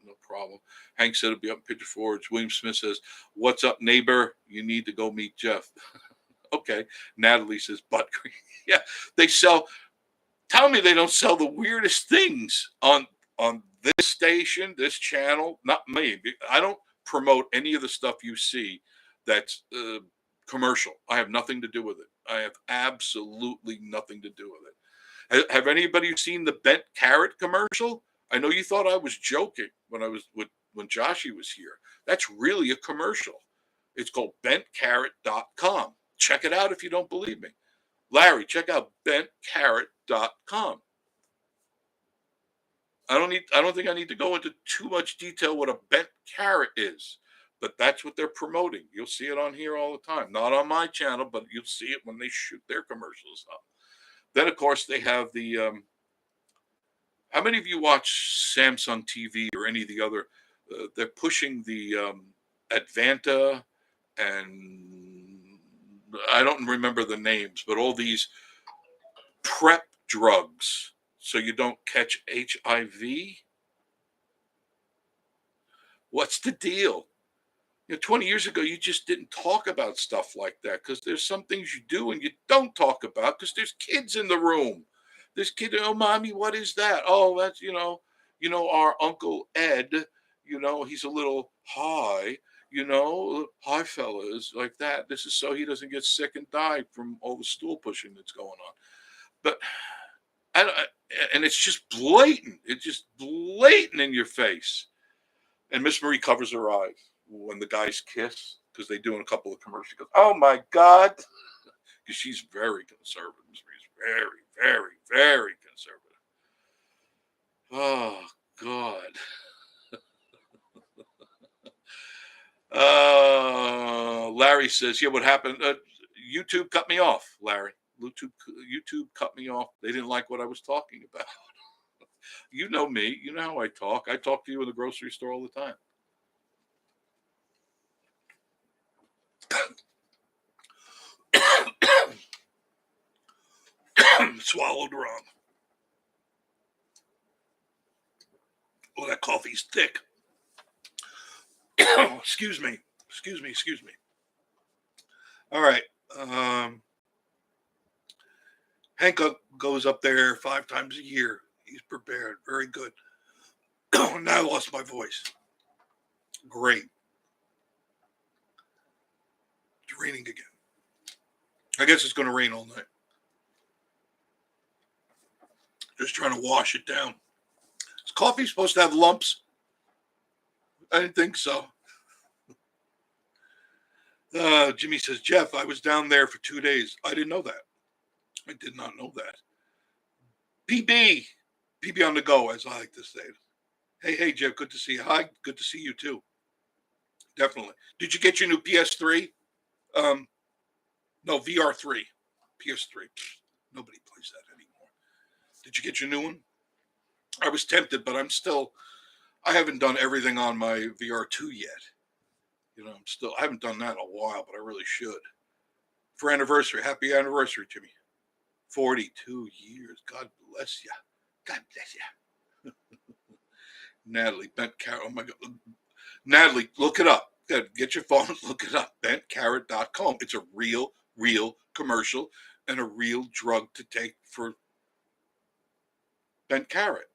No problem. Hank said it'll be up in Pigeon Forge. William Smith says, "What's up, neighbor? You need to go meet Jeff." Okay. Natalie says, "Butt cream." Yeah, they sell. Tell me they don't sell the weirdest things on this station, this channel. Not me. I don't promote any of the stuff you see that's commercial. I have nothing to do with it. I have absolutely nothing to do with it. Have anybody seen the bent carrot commercial? I know you thought I was joking when Joshy was here. That's really a commercial. It's called bentcarrot.com. Check it out if you don't believe me. Larry, check out bentcarrot.com. I don't think I need to go into too much detail what a bent carrot is, but that's what they're promoting. You'll see it on here all the time. Not on my channel, but you'll see it when they shoot their commercials up. Then, of course, they have the how many of you watch Samsung TV or any of the other? They're pushing the Advanta, and I don't remember the names, but all these prep drugs so you don't catch HIV. What's the deal? 20 years ago, you just didn't talk about stuff like that because there's some things you do and you don't talk about because there's kids in the room. This kid, oh, mommy, what is that? Oh, that's, our Uncle Ed, he's a little high, hi, fellas, like that. This is so he doesn't get sick and die from all the stool pushing that's going on. But, and it's just blatant. It's just blatant in your face. And Miss Marie covers her eyes when the guys kiss because they do in a couple of commercials. She goes, oh, my God. Because she's very conservative. Miss Marie's very, very, very conservative. Oh, God. Larry says, yeah, what happened? YouTube cut me off, Larry. YouTube cut me off. They didn't like what I was talking about. You know me. You know how I talk. I talk to you in the grocery store all the time. Swallowed wrong. Oh, that coffee's thick. Excuse me. All right. Hank goes up there 5 times a year. He's prepared. Very good. Now I lost my voice. Great. It's raining again. I guess it's going to rain all night. Just trying to wash it down. Is coffee supposed to have lumps? I didn't think so. Jimmy says, Jeff, I was down there for 2 days. I didn't know that. I did not know that. PB on the go, as I like to say. Hey, Jeff, good to see you. Hi, good to see you too. Definitely. Did you get your new PS3? No, VR3. PS3. Nobody plays that anymore. Did you get your new one? I was tempted, but I haven't done everything on my VR2 yet. I haven't done that in a while, but I really should. For anniversary. Happy anniversary, Jimmy. 42 years. God bless you. God bless you. Natalie, bent carrot. Oh my God. Natalie, look it up. Get your phone, look it up. Bentcarrot.com. It's a real commercial and a real drug to take for bent carrot.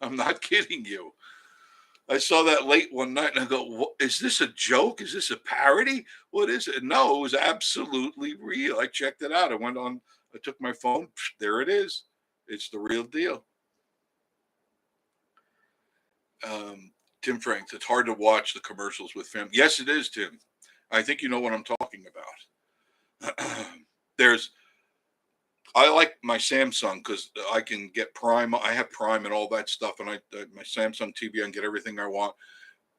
I'm not kidding you. I saw that late one night and I go, what, is this a joke? Is this a parody? What is it? No, it was absolutely real. I checked it out. I took my phone. There it is. It's the real deal. Tim Franks, it's hard to watch the commercials with family. Yes, it is, Tim. I think you know what I'm talking about. I like my Samsung because I can get Prime. I have Prime and all that stuff, and my Samsung TV, I can get everything I want.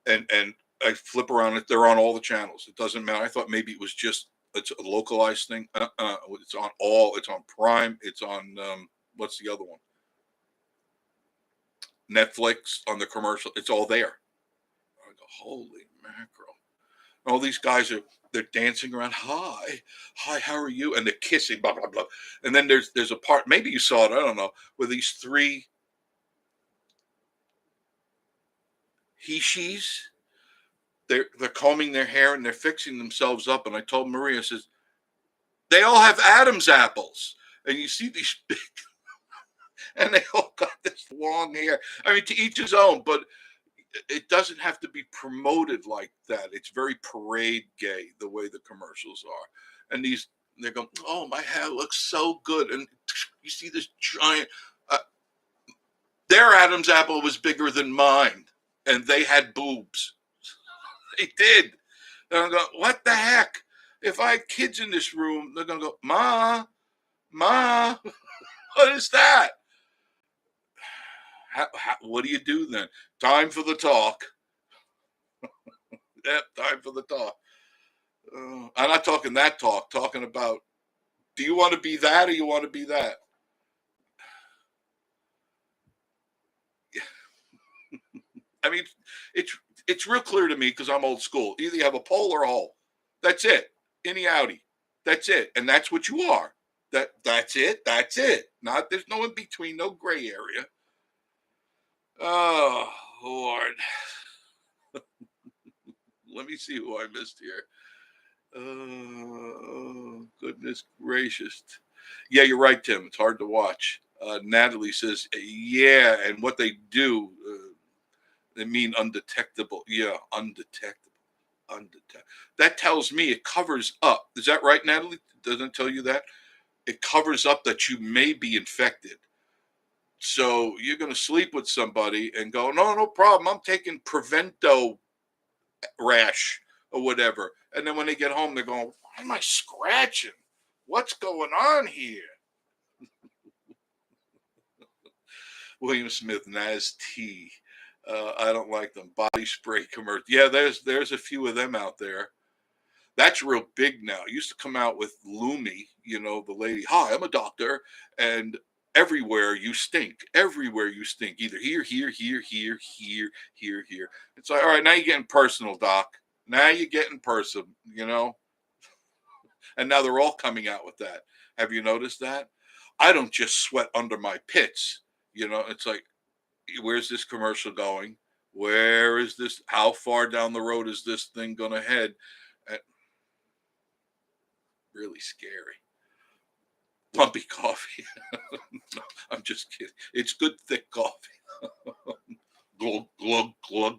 And I flip around it. They're on all the channels. It doesn't matter. I thought maybe it's a localized thing. It's on all. It's on Prime. It's on what's the other one? Netflix on the commercial. It's all there. I go, holy mackerel! All these guys they're dancing around. Hi, how are you? And they're kissing, blah blah blah. And then there's a part. Maybe you saw it. I don't know. Where these 3 they're combing their hair and they're fixing themselves up. And I told Maria, I says, They all have Adam's apples. And you see these big, and they all got this long hair. I mean, to each his own, but it doesn't have to be promoted like that. It's very parade gay, the way the commercials are. And they're going, oh, my hair looks so good. And you see this giant, their Adam's apple was bigger than mine. And they had boobs. They did. They're going to go, what the heck? If I had kids in this room, they're going to go, Ma, what is that? What do you do then? Time for the talk. Yep, time for the talk. I'm not talking that talk. Talking about, do you want to be that or you want to be that? I mean, it's real clear to me because I'm old school. Either you have a pole or a hole. That's it. Any outie. That's it. And that's what you are. That's it. That's it. There's no in between, no gray area. Oh, Lord. Let me see who I missed here. Oh, goodness gracious. Yeah, you're right, Tim. It's hard to watch. Natalie says, yeah, and what they do, they mean undetectable. Yeah, undetectable. That tells me it covers up. Is that right, Natalie? Doesn't it tell you that? It covers up that you may be infected. So you're going to sleep with somebody and go, no problem. I'm taking Prevento rash or whatever. And then when they get home, they're going, why am I scratching? What's going on here? William Smith, Naz T. I don't like them. Body spray commercial. Yeah, there's a few of them out there. That's real big now. It used to come out with Lumi, the lady, hi, I'm a doctor, and everywhere you stink. Everywhere you stink. Either here. It's like, all right, now you're getting personal, doc. Now you're getting personal, And now they're all coming out with that. Have you noticed that? I don't just sweat under my pits. It's like, where's this commercial going? Where is this? How far down the road is this thing going to head? Really scary. Lumpy coffee. No, I'm just kidding. It's good, thick coffee. Glug, glug, glug.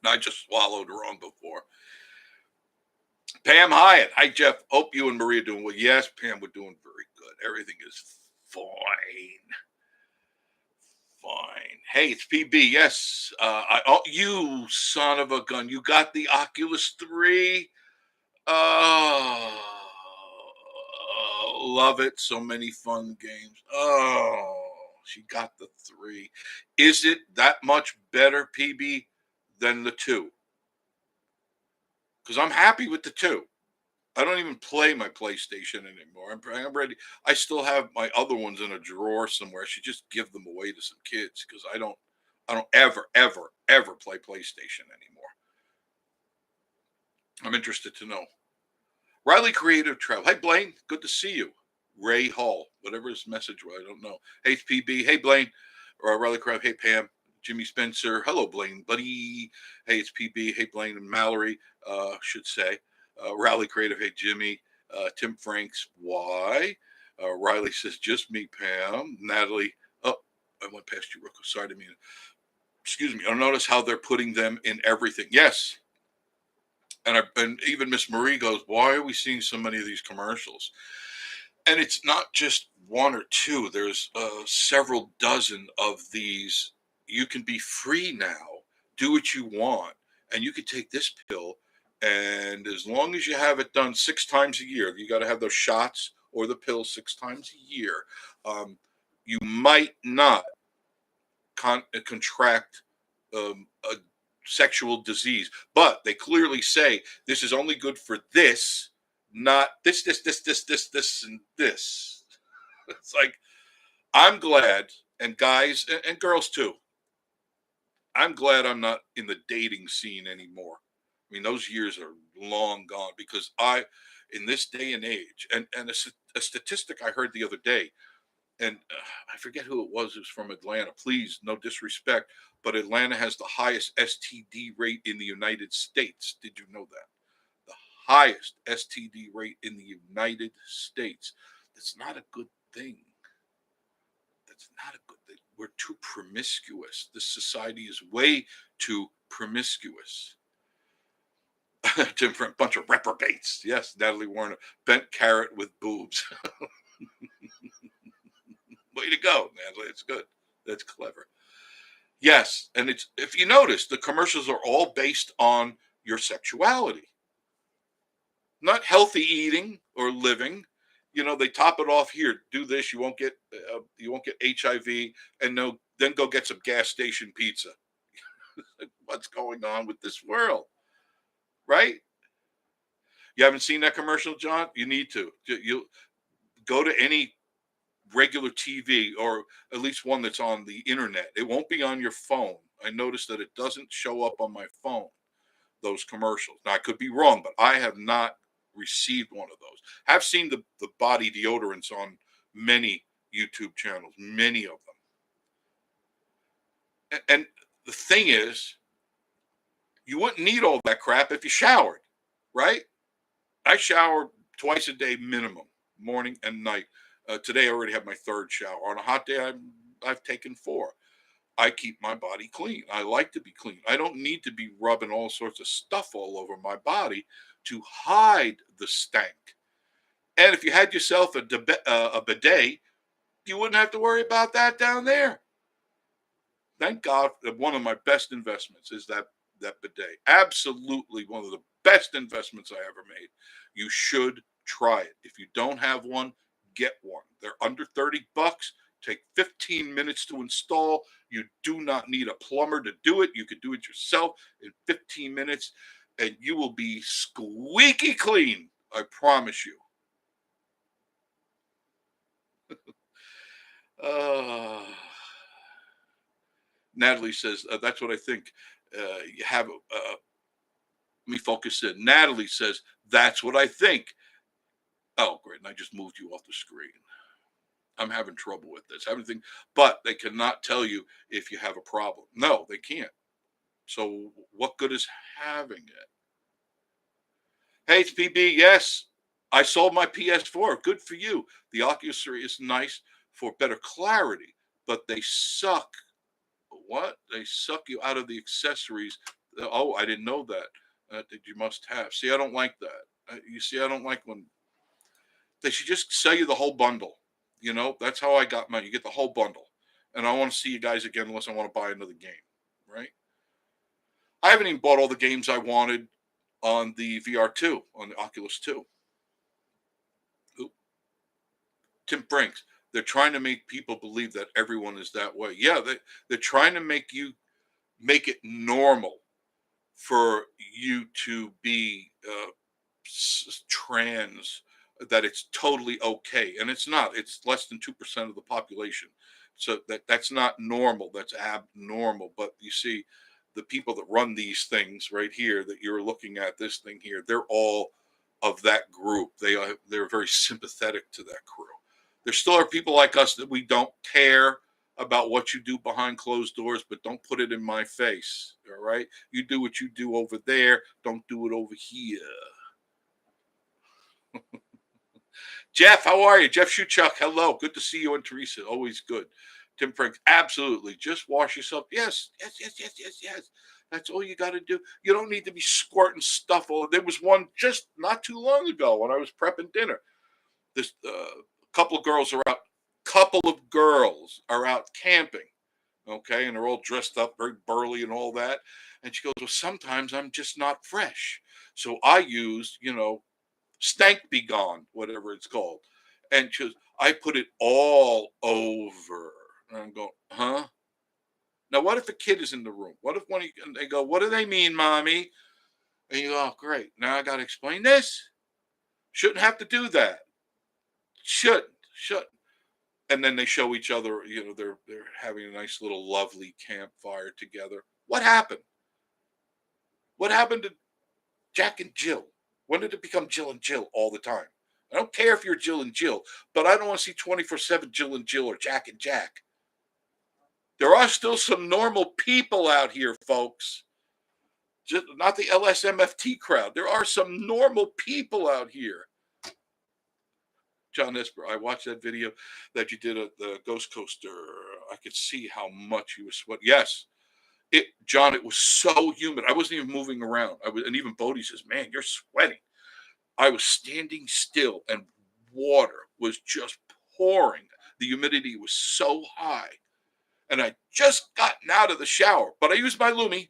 No, I just swallowed wrong before. Pam Hyatt. Hi, Jeff. Hope you and Maria are doing well. Yes, Pam, we're doing very good. Everything is fine. Fine. Hey, it's PB. Yes. You son of a gun. You got the Oculus 3. Oh, love it. So many fun games. Oh, she got the 3. Is it that much better, PB, than the 2? Because I'm happy with the 2. I don't even play my PlayStation anymore. I'm ready. I still have my other ones in a drawer somewhere. I should just give them away to some kids because I don't ever play PlayStation anymore. I'm interested to know. Riley Creative Travel. Hey, Blaine. Good to see you. Ray Hall. Whatever his message was, I don't know. Hey, PB. Hey, Blaine. Riley Creative. Hey, Pam. Jimmy Spencer. Hello, Blaine, buddy. Hey, it's PB. Hey, Blaine and Mallory, should say. Riley Creative. Hey, Jimmy. Tim Franks. Why? Riley says, just me, Pam. Natalie. Oh, I went past you, Rocco. Sorry to mean it. Excuse me. I notice how they're putting them in everything. Yes. And even Miss Marie goes, why are we seeing so many of these commercials? And it's not just one or two. There's several dozen of these. You can be free now. Do what you want. And you can take this pill. And as long as you have it done 6 times a year, you got to have those shots or the pill 6 times a year, you might not contract a sexual disease. But they clearly say this is only good for this, not this, and this. It's like, I'm glad, and guys and girls too, I'm glad I'm not in the dating scene anymore. I mean, those years are long gone because in this day and age, and a statistic I heard the other day, and I forget who it was from Atlanta. Please, no disrespect, but Atlanta has the highest STD rate in the United States. Did you know that? highest STD rate in the United States. That's not a good thing. That's not a good thing. We're too promiscuous. This society is way too promiscuous. Different bunch of reprobates. Yes, Natalie Warner, bent carrot with boobs. Way to go, Natalie. It's good. That's clever. Yes, and it's, if you notice, the commercials are all based on your sexuality, not healthy eating or living. You know, they top it off here. Do this, you won't get HIV, and no, then go get some gas station pizza. What's going on with this world, right? You haven't seen that commercial, John? You need to. You go to any regular TV, or at least one that's on the internet. It won't be on your phone. I noticed that it doesn't show up on my phone, those commercials. Now, I could be wrong, but I have not received one of those. I've seen the body deodorants on many YouTube channels, many of them. And the thing is, you wouldn't need all that crap if you showered, right? I shower twice a day minimum, morning and night. Today I already have my third shower. On a hot day, I've taken 4. I keep my body clean. I like to be clean. I don't need to be rubbing all sorts of stuff all over my body to hide the stank. And if you had yourself a bidet, you wouldn't have to worry about that down there. Thank God that one of my best investments is that bidet. Absolutely one of the best investments I ever made. You should try it. If you don't have one, get one. They're under $30. Take 15 minutes to install. You do not need a plumber to do it. You could do it yourself in 15 minutes, and you will be squeaky clean. I promise you. Natalie says, that's what I think. You have, let me focus in. Natalie says, that's what I think. Oh, great. And I just moved you off the screen. I'm having trouble with this. Everything, but they cannot tell you if you have a problem. No, they can't. So what good is having it? Hey, it's PB. Yes, I sold my PS4. Good for you. The Oculus 3 is nice for better clarity, but they suck. What? They suck you out of the accessories. Oh, I didn't know that. That you must have. See, I don't like that. You see, I don't like when they should just sell you the whole bundle. You know, that's how I got mine. You get the whole bundle. And I want to see you guys again unless I want to buy another game, right? I haven't even bought all the games I wanted on the VR2, on the Oculus 2. Ooh. Tim Franks, they're trying to make people believe that everyone is that way. Yeah, they're trying to make it normal for you to be trans, that it's totally okay, and it's not. It's less than 2% of the population, so that's not normal. That's abnormal. But you see, the people that run these things right here that you're looking at, this thing here, they're all of that group. They're very sympathetic to that crew. There still are people like us that we don't care about what you do behind closed doors, but don't put it in my face. All right, you do what you do over there. Don't do it over here. Jeff, how are you? Jeff Shuchuk, hello. Good to see you. And Teresa, always good. Tim Franks, absolutely. Just wash yourself. Yes. That's all you got to do. You don't need to be squirting stuff. There was one just not too long ago when I was prepping dinner. This couple of girls are out camping, okay, and they're all dressed up, very burly and all that. And she goes, well, sometimes I'm just not fresh. So I used, Stank Be Gone, whatever it's called. And she goes, I put it all over. And I'm going, huh? Now, what if a kid is in the room? What if and they go, what do they mean, mommy? And you go, oh, great. Now I got to explain this. Shouldn't have to do that. Shouldn't. And then they show each other, they're having a nice little lovely campfire together. What happened? What happened to Jack and Jill? When did it become Jill and Jill all the time? I don't care if you're Jill and Jill, but I don't want to see 24/7 Jill and Jill or Jack and Jack. There are still some normal people out here, folks. Just not the LSMFT crowd. There are some normal people out here. John Esper, I watched that video that you did at the Ghost Coaster. I could see how much you were sweating. Yes, John, it was so humid. I wasn't even moving around. And even Bodie says, "Man, you're sweating." I was standing still, and water was just pouring. The humidity was so high, and I just gotten out of the shower, but I used my Lumi.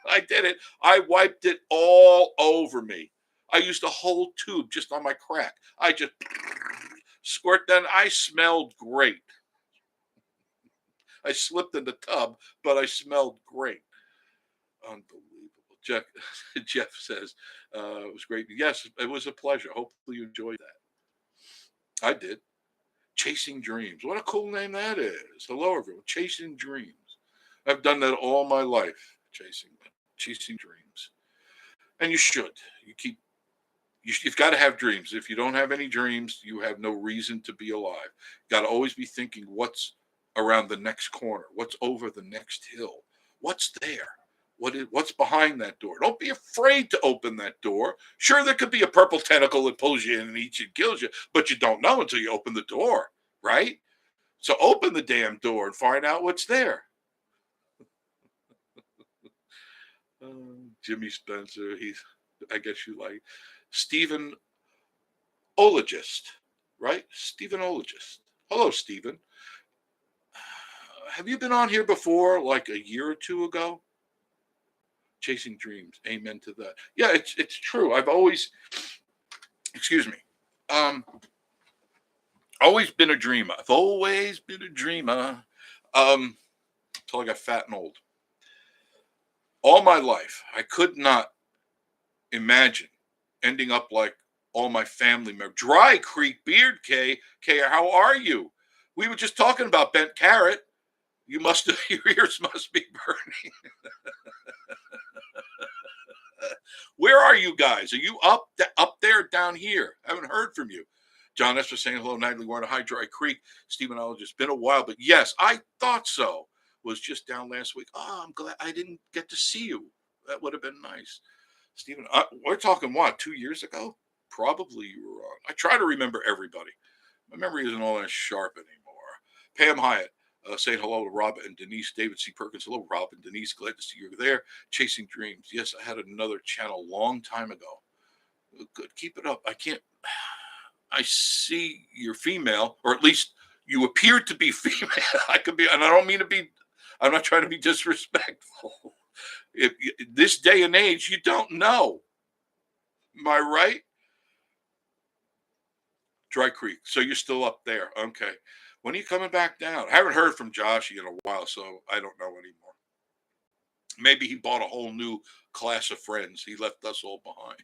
I did it. I wiped it all over me. I used a whole tube just on my crack. I just squirt. Then I smelled great. I slipped in the tub, but I smelled great. Unbelievable. Jeff, Jeff says, it was great. Yes, it was a pleasure. Hopefully you enjoyed that. I did. Chasing Dreams. What a cool name that is. Hello, everyone. Chasing Dreams. I've done that all my life. Chasing dreams. And you should. You've got to have dreams. If you don't have any dreams, you have no reason to be alive. You got to always be thinking what's around the next corner, what's over the next hill, what's there, what's behind that door. Don't be afraid to open that door. Sure, there could be a purple tentacle that pulls you in and eats you and kills you, but you don't know until you open the door, right? So open the damn door and find out what's there. Jimmy Spencer, I guess you like Stephen Ologist, right? Stephen Ologist. Hello, Stephen. Have you been on here before, like a year or two ago? Chasing Dreams. Amen to that. Yeah, it's true. I've always, excuse me, always been a dreamer. I've always been a dreamer. Until I got fat and old. All my life, I could not imagine ending up like all my family members. Dry Creek Beard, Kay, how are you? We were just talking about bent carrot. Your ears must be burning. Where are you guys? Are you up there, down here? I haven't heard from you. John Esther saying hello, nightly. We're on a high Dry Creek. Stephen, it's been a while, but yes, I thought so. Was just down last week. Oh, I'm glad I didn't get to see you. That would have been nice. Stephen, we're talking 2 years ago? Probably you were on. I try to remember everybody. My memory isn't all that sharp anymore. Pam Hyatt saying hello to Rob and Denise. David C. Perkins, hello, Rob and Denise. Glad to see you there. Chasing Dreams. Yes, I had another channel a long time ago. Good, keep it up. I see you're female, or at least you appear to be female. I could be, and I don't mean to be, I'm not trying to be disrespectful. This day and age, you don't know. Am I right? Dry Creek. So you're still up there. Okay. When are you coming back down? I haven't heard from Joshy in a while, so I don't know anymore. Maybe he bought a whole new class of friends. He left us all behind.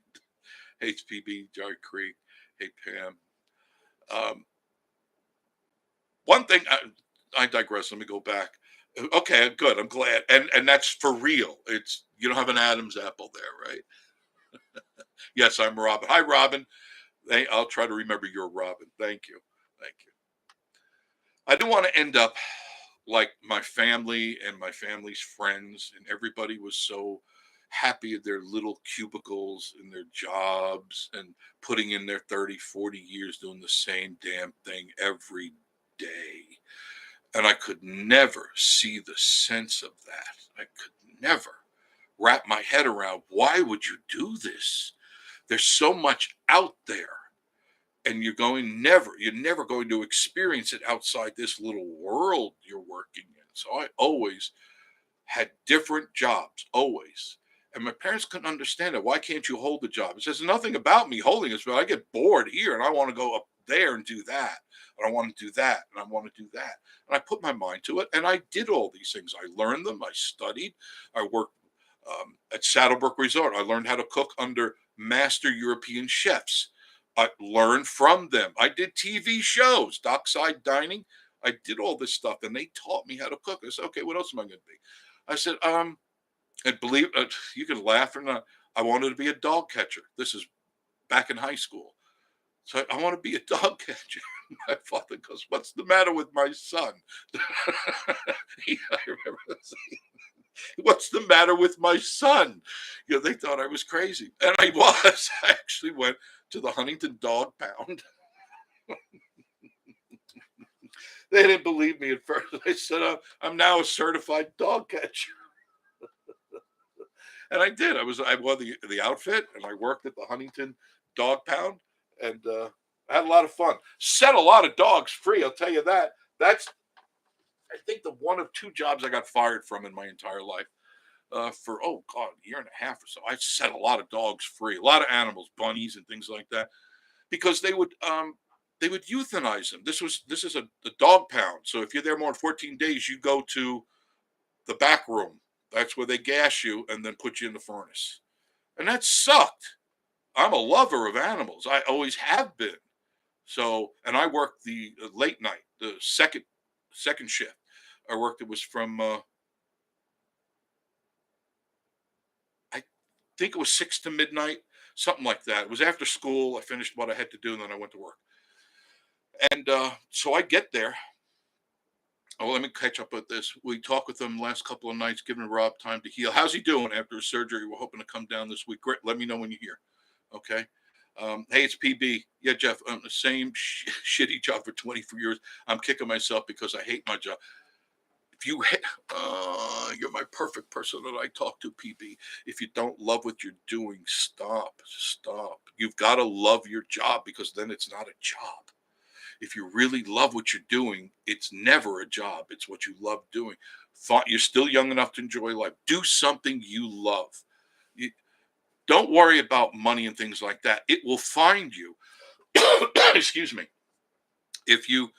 HPB, Dry Creek. Hey, Pam. One thing, I digress. Let me go back. Okay, good. I'm glad. And that's for real. You don't have an Adam's apple there, right? Yes, I'm Robin. Hi, Robin. I'll try to remember you're Robin. Thank you. I don't want to end up like my family and my family's friends, and everybody was so happy at their little cubicles and their jobs and putting in their 30, 40 years doing the same damn thing every day. And I could never see the sense of that. I could never wrap my head around, why would you do this? There's so much out there, and you're never going to experience it outside this little world you're working in. So I always had different jobs, always. And my parents couldn't understand it. Why can't you hold the job? It says nothing about me holding it, but I get bored here and I want to go up there and do that. And I want to do that. And I want to do that. And I put my mind to it. And I did all these things. I learned them. I studied. I worked at Saddlebrook Resort. I learned how to cook under master European chefs. I learned from them. I did TV shows, dockside dining. I did all this stuff, and they taught me how to cook. I said, okay, what else am I going to be? I said, and believe you can laugh or not, I wanted to be a dog catcher. This is back in high school. So I want to be a dog catcher. My father goes, what's the matter with my son? I remember saying, What's the matter with my son? They thought I was crazy. And I was. I actually went to the Huntington Dog Pound. They didn't believe me at first. I said, I'm now a certified dog catcher. And I did. I wore the outfit, and I worked at the Huntington Dog Pound, and I had a lot of fun. Set a lot of dogs free, I'll tell you that. That's, I think, the one of two jobs I got fired from in my entire life. For, oh God, a year and a half or so. I set a lot of dogs free, a lot of animals, bunnies and things like that, because they would euthanize them. This is a dog pound. So if you're there more than 14 days, you go to the back room. That's where they gas you and then put you in the furnace. And that sucked. I'm a lover of animals. I always have been. So, and I worked the late night, the second shift. I worked, it was from, I think it was 6 to midnight, something like that. It was after school. I finished what I had to do, and then I went to work. And so I get there. Oh, let me catch up with this. We talked with him last couple of nights, giving Rob time to heal. How's he doing after his surgery? We're hoping to come down this week. Great. Let me know when you're here. Okay. Hey, it's PB. Yeah, Jeff, the same shitty job for 24 years. I'm kicking myself because I hate my job. If you hate, you're my perfect person that I talk to, PB. If you don't love what you're doing, stop. You've got to love your job, because then it's not a job. If you really love what you're doing, it's never a job. It's what you love doing. You're still young enough to enjoy life. Do something you love. Don't worry about money and things like that. It will find you. Excuse me. If you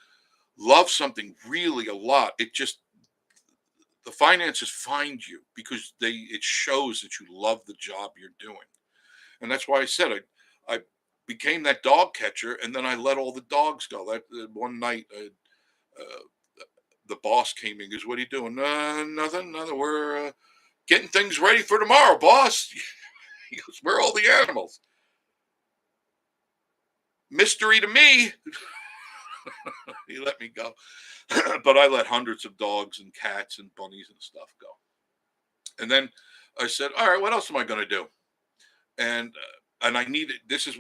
love something really a lot, the finances find you, because it shows that you love the job you're doing. And that's why I said I became that dog catcher, and then I let all the dogs go. That one night, the boss came in and goes, "What are you doing?" Nothing. We're getting things ready for tomorrow, boss. He goes, "Where are all the animals?" Mystery to me. He let me go. But I let hundreds of dogs and cats and bunnies and stuff go. And then I said, all right, what else am I going to do? And I needed, this is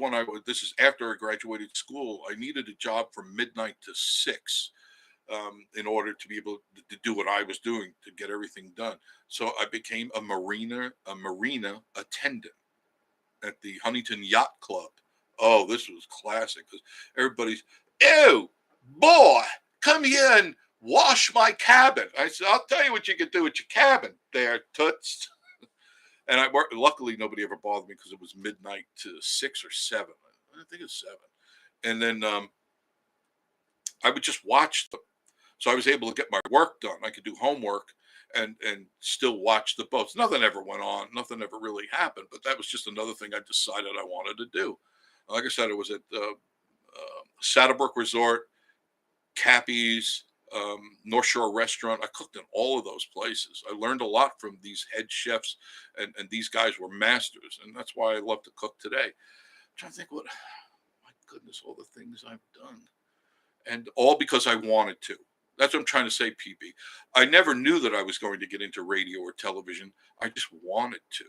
after I graduated school. I needed a job from midnight to 6 in order to be able to do what I was doing, to get everything done. So I became a marina attendant at the Huntington Yacht Club. Oh, this was classic, because everybody's, ew, boy, come here and wash my cabin. I said, I'll tell you what you can do with your cabin there, toots. And luckily nobody ever bothered me, because it was midnight to 6 or 7. I think it's 7. And then I would just watch them. So I was able to get my work done. I could do homework and still watch the boats. Nothing ever went on. Nothing ever really happened. But that was just another thing I decided I wanted to do. Like I said, it was at Saddlebrook Resort, Cappy's, North Shore Restaurant. I cooked in all of those places. I learned a lot from these head chefs, and these guys were masters. And that's why I love to cook today. I'm trying to think my goodness, all the things I've done. And all because I wanted to. That's what I'm trying to say, PB. I never knew that I was going to get into radio or television. I just wanted to.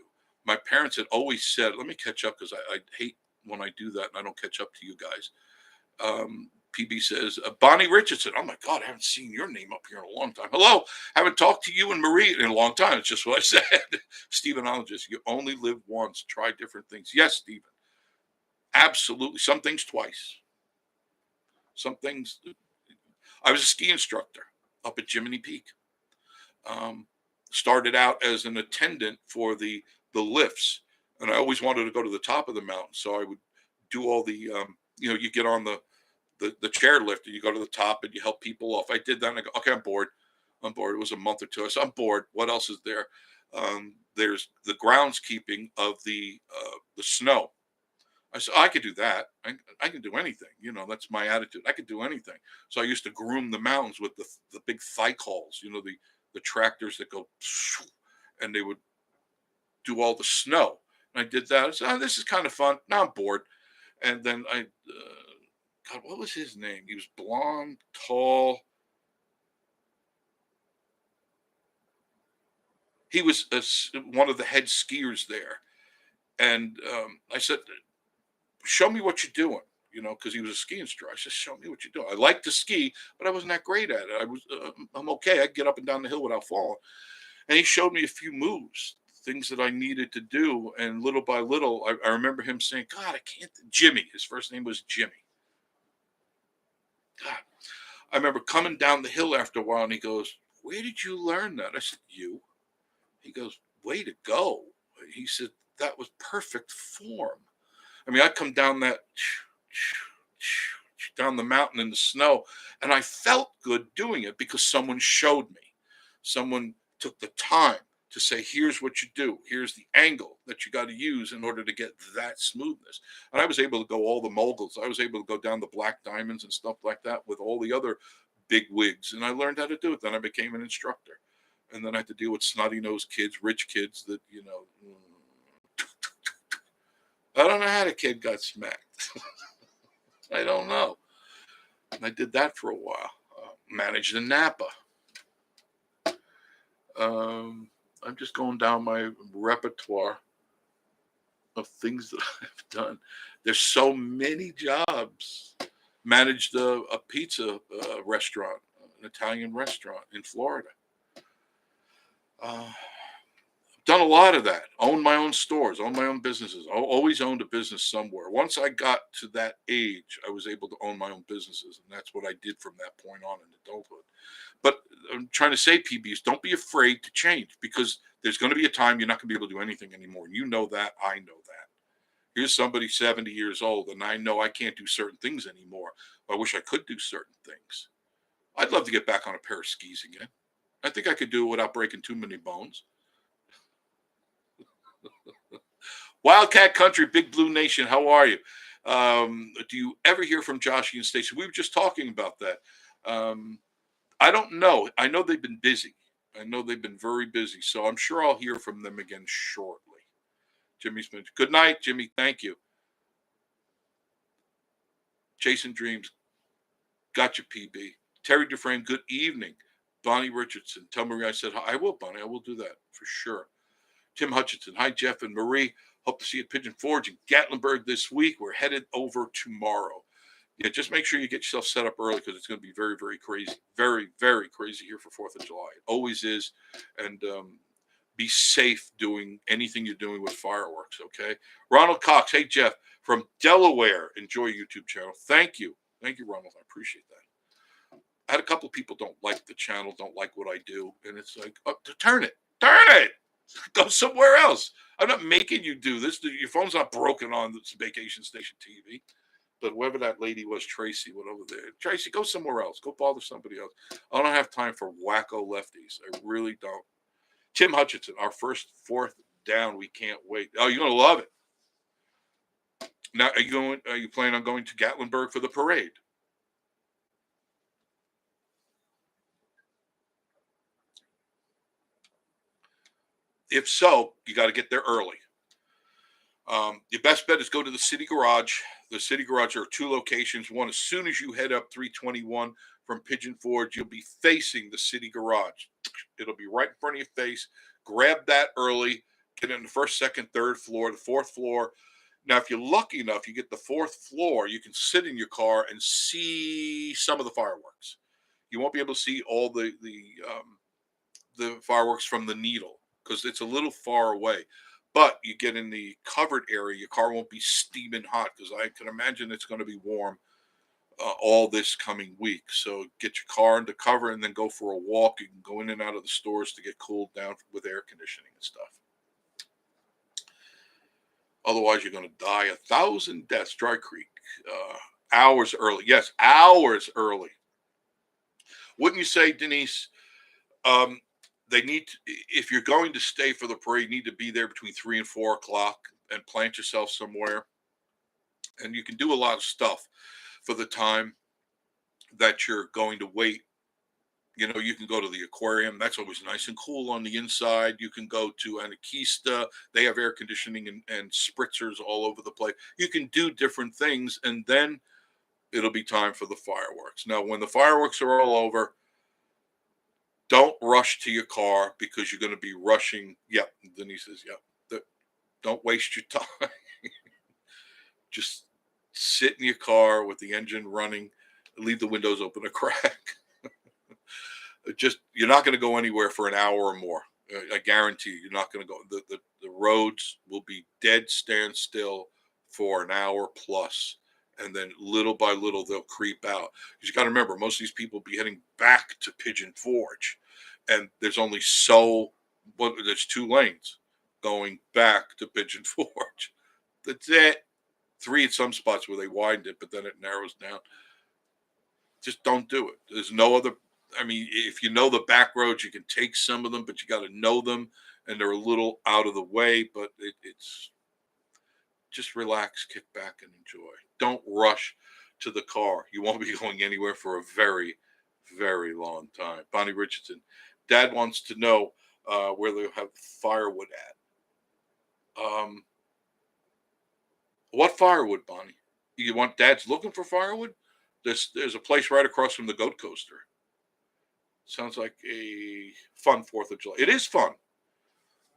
My parents had always said, let me catch up, because I hate when I do that and I don't catch up to you guys. PB says, Bonnie Richardson. Oh my God, I haven't seen your name up here in a long time. Hello, haven't talked to you and Marie in a long time. It's just what I said. Stephen Ologist, you only live once. Try different things. Yes, Stephen. Absolutely. Some things twice. Some things. I was a ski instructor up at Jiminy Peak. Started out as an attendant for the lifts, and I always wanted to go to the top of the mountain. So I would do all the, you get on the chairlift and you go to the top and you help people off. I did that and I go, okay, I'm bored. It was a month or two. I said, I'm bored. What else is there? There's the groundskeeping of the snow. I said, I could do that. I can do anything. That's my attitude. I could do anything. So I used to groom the mountains with the big cycles, the tractors that go, and they would do all the snow. And I did that. I said, this is kind of fun. Now I'm bored. And then God, what was his name? He was blonde, tall. He was one of the head skiers there. And I said, show me what you're doing, because he was a ski instructor. I said, show me what you're doing. I like to ski, but I wasn't that great at it. I'm okay. I could get up and down the hill without falling. And he showed me a few moves, things that I needed to do. And little by little, I remember him saying, God, I can't. Jimmy, his first name was Jimmy. God, I remember coming down the hill after a while, and he goes, where did you learn that? I said, you. He goes, way to go. He said, that was perfect form. I mean, I come down down the mountain in the snow, and I felt good doing it because someone showed me. Someone took the time to say, here's what you do. Here's the angle that you got to use in order to get that smoothness. And I was able to go all the moguls. I was able to go down the black diamonds and stuff like that with all the other big wigs. And I learned how to do it. Then I became an instructor. And then I had to deal with snotty-nosed kids, rich kids that, I don't know how the kid got smacked. I don't know. And I did that for a while. Managed the Napa. I'm just going down my repertoire of things that I've done. There's so many jobs. Managed a pizza restaurant, an Italian restaurant in Florida. Done a lot of that. Owned my own stores, owned my own businesses. Always owned a business somewhere. Once I got to that age, I was able to own my own businesses, and that's what I did from that point on in adulthood. But I'm trying to say, PBs, don't be afraid to change, because there's going to be a time you're not going to be able to do anything anymore. And you know that. I know that. Here's somebody 70 years old, and I know I can't do certain things anymore. I wish I could do certain things. I'd love to get back on a pair of skis again. I think I could do it without breaking too many bones. Wildcat Country, Big Blue Nation, how are you? Do you ever hear from Joshy and Stacy? We were just talking about that. I don't know. I know they've been busy. I know they've been very busy, so I'm sure I'll hear from them again shortly. Jimmy Smith, good night, Jimmy. Thank you. Chasing Dreams, gotcha, PB. Terry Dufresne, good evening. Bonnie Richardson, tell Marie I said hi. I will, Bonnie. I will do that for sure. Tim Hutchinson, hi, Jeff and Marie. Hope to see you at Pigeon Forge in Gatlinburg this week. We're headed over tomorrow. Yeah, just make sure you get yourself set up early, because it's going to be very, very crazy. Very, very crazy here for 4th of July. It always is. And be safe doing anything you're doing with fireworks, okay? Ronald Cox, hey, Jeff, from Delaware. Enjoy your YouTube channel. Thank you. Thank you, Ronald. I appreciate that. I had a couple of people don't like the channel, don't like what I do. And it's like, oh, turn it. Turn it. Go somewhere else. I'm not making you do this. Your phone's not broken on this Vacation Station TV. But whoever that lady was, Tracy, went over there. Tracy, go somewhere else. Go bother somebody else. I don't have time for wacko lefties. I really don't. Tim Hutchinson, our first 4th down. We can't wait. Oh, you're gonna love it. Now, are you planning on going to Gatlinburg for the parade? If so, you got to get there early. Your best bet is go to the City Garage. The City Garage, there are 2 locations. One, as soon as you head up 321 from Pigeon Forge, you'll be facing the City Garage. It'll be right in front of your face. Grab that early. Get in the 1st, 2nd, 3rd floor, the 4th floor. Now, if you're lucky enough, you get the 4th floor, you can sit in your car and see some of the fireworks. You won't be able to see all the fireworks from the Needle, because it's a little far away. But you get in the covered area, your car won't be steaming hot, because I can imagine it's going to be warm all this coming week. So get your car into cover and then go for a walk. You can go in and out of the stores to get cooled down with air conditioning and stuff. Otherwise, you're going to die 1,000 deaths. Dry Creek, hours early. Yes, hours early. Wouldn't you say, Denise? They need to, if you're going to stay for the parade, you need to be there between 3 and 4 o'clock and plant yourself somewhere. And you can do a lot of stuff for the time that you're going to wait. You can go to the aquarium. That's always nice and cool on the inside. You can go to Anarchista. They have air conditioning and spritzers all over the place. You can do different things, and then it'll be time for the fireworks. Now, when the fireworks are all over, Don't rush to your car because you're going to be rushing. Yep, Denise says, yep. Don't waste your time. Just sit in your car with the engine running, leave the windows open a crack. Just you're not going to go anywhere for an hour or more. I guarantee you're not going to go. The roads will be dead standstill for an hour plus, and then little by little they'll creep out. You got to remember, most of these people will be heading back to Pigeon Forge, and there's only there's 2 lanes going back to Pigeon Forge. That's it. 3 at some spots where they widened it, but then it narrows down. Just don't do it. There's no other. I mean, if you know the back roads, you can take some of them, but you got to know them, and they're a little out of the way. But it's just relax, kick back, and enjoy. Don't rush to the car. You won't be going anywhere for a very, very long time. Bonnie Richardson, Dad wants to know where they'll have firewood at. What firewood, Bonnie? You want Dad's looking for firewood? There's a place right across from the Goat Coaster. Sounds like a fun 4th of July. It is fun.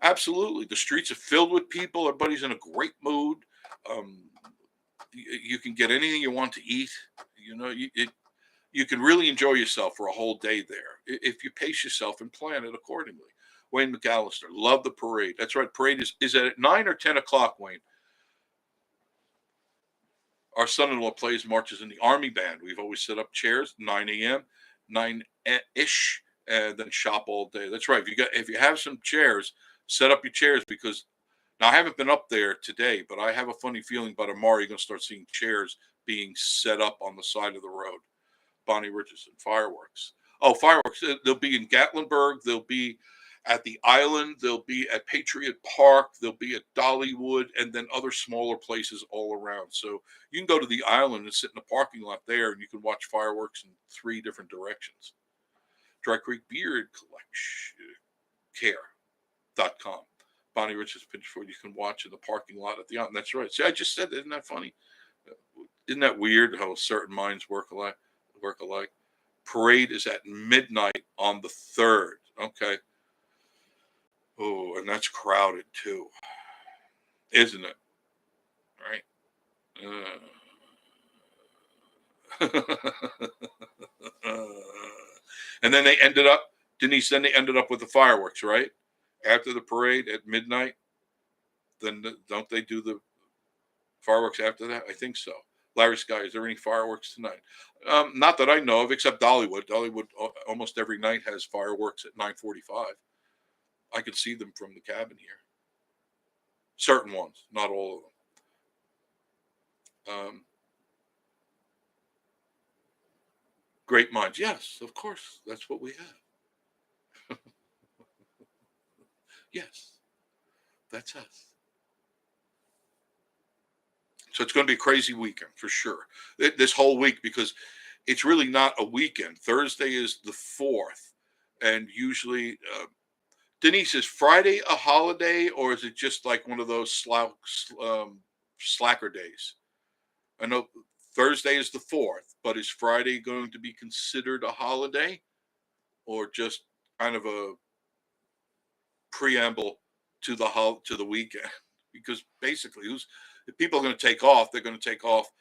Absolutely. The streets are filled with people. Everybody's in a great mood. You can get anything you want to eat. You know, you can really enjoy yourself for a whole day there if you pace yourself and plan it accordingly. Wayne McAllister, love the parade. That's right. Parade is at 9 or 10 o'clock, Wayne. Our son-in-law plays marches in the Army band. We've always set up chairs, 9 a.m., 9-ish, and then shop all day. That's right. If you have some chairs, set up your chairs, because now I haven't been up there today, but I have a funny feeling by tomorrow you're going to start seeing chairs being set up on the side of the road. Bonnie Richardson, fireworks. Oh, fireworks. They'll be in Gatlinburg. They'll be at the island. They'll be at Patriot Park. They'll be at Dollywood, and then other smaller places all around. So you can go to the island and sit in the parking lot there, and you can watch fireworks in 3 different directions. Dry Creek Beard Collection Care.com. Bonnie Richardson Pinchford, you can watch in the parking lot at the island. That's right. See, I just said that. Isn't that funny? Isn't that weird how certain minds work alike? Parade is at midnight on the 3rd. Okay. Oh, and that's crowded too, isn't it? Right. And then they ended up, Denise, then they ended up with the fireworks, right? After the parade at midnight, then don't they do the fireworks after that? I think so. Larry Sky, is there any fireworks tonight? Not that I know of, except Dollywood. Dollywood almost every night has fireworks at 9:45. I could see them from the cabin here. Certain ones, not all of them. Great minds. Yes, of course. That's what we have. Yes, that's us. So it's going to be a crazy weekend for sure. This whole week, because it's really not a weekend. Thursday is the 4th. And usually, Denise, is Friday a holiday, or is it just like one of those slacker days? I know Thursday is the 4th, but is Friday going to be considered a holiday, or just kind of a preamble to the weekend? Because basically, if people are going to take off, they're going to take off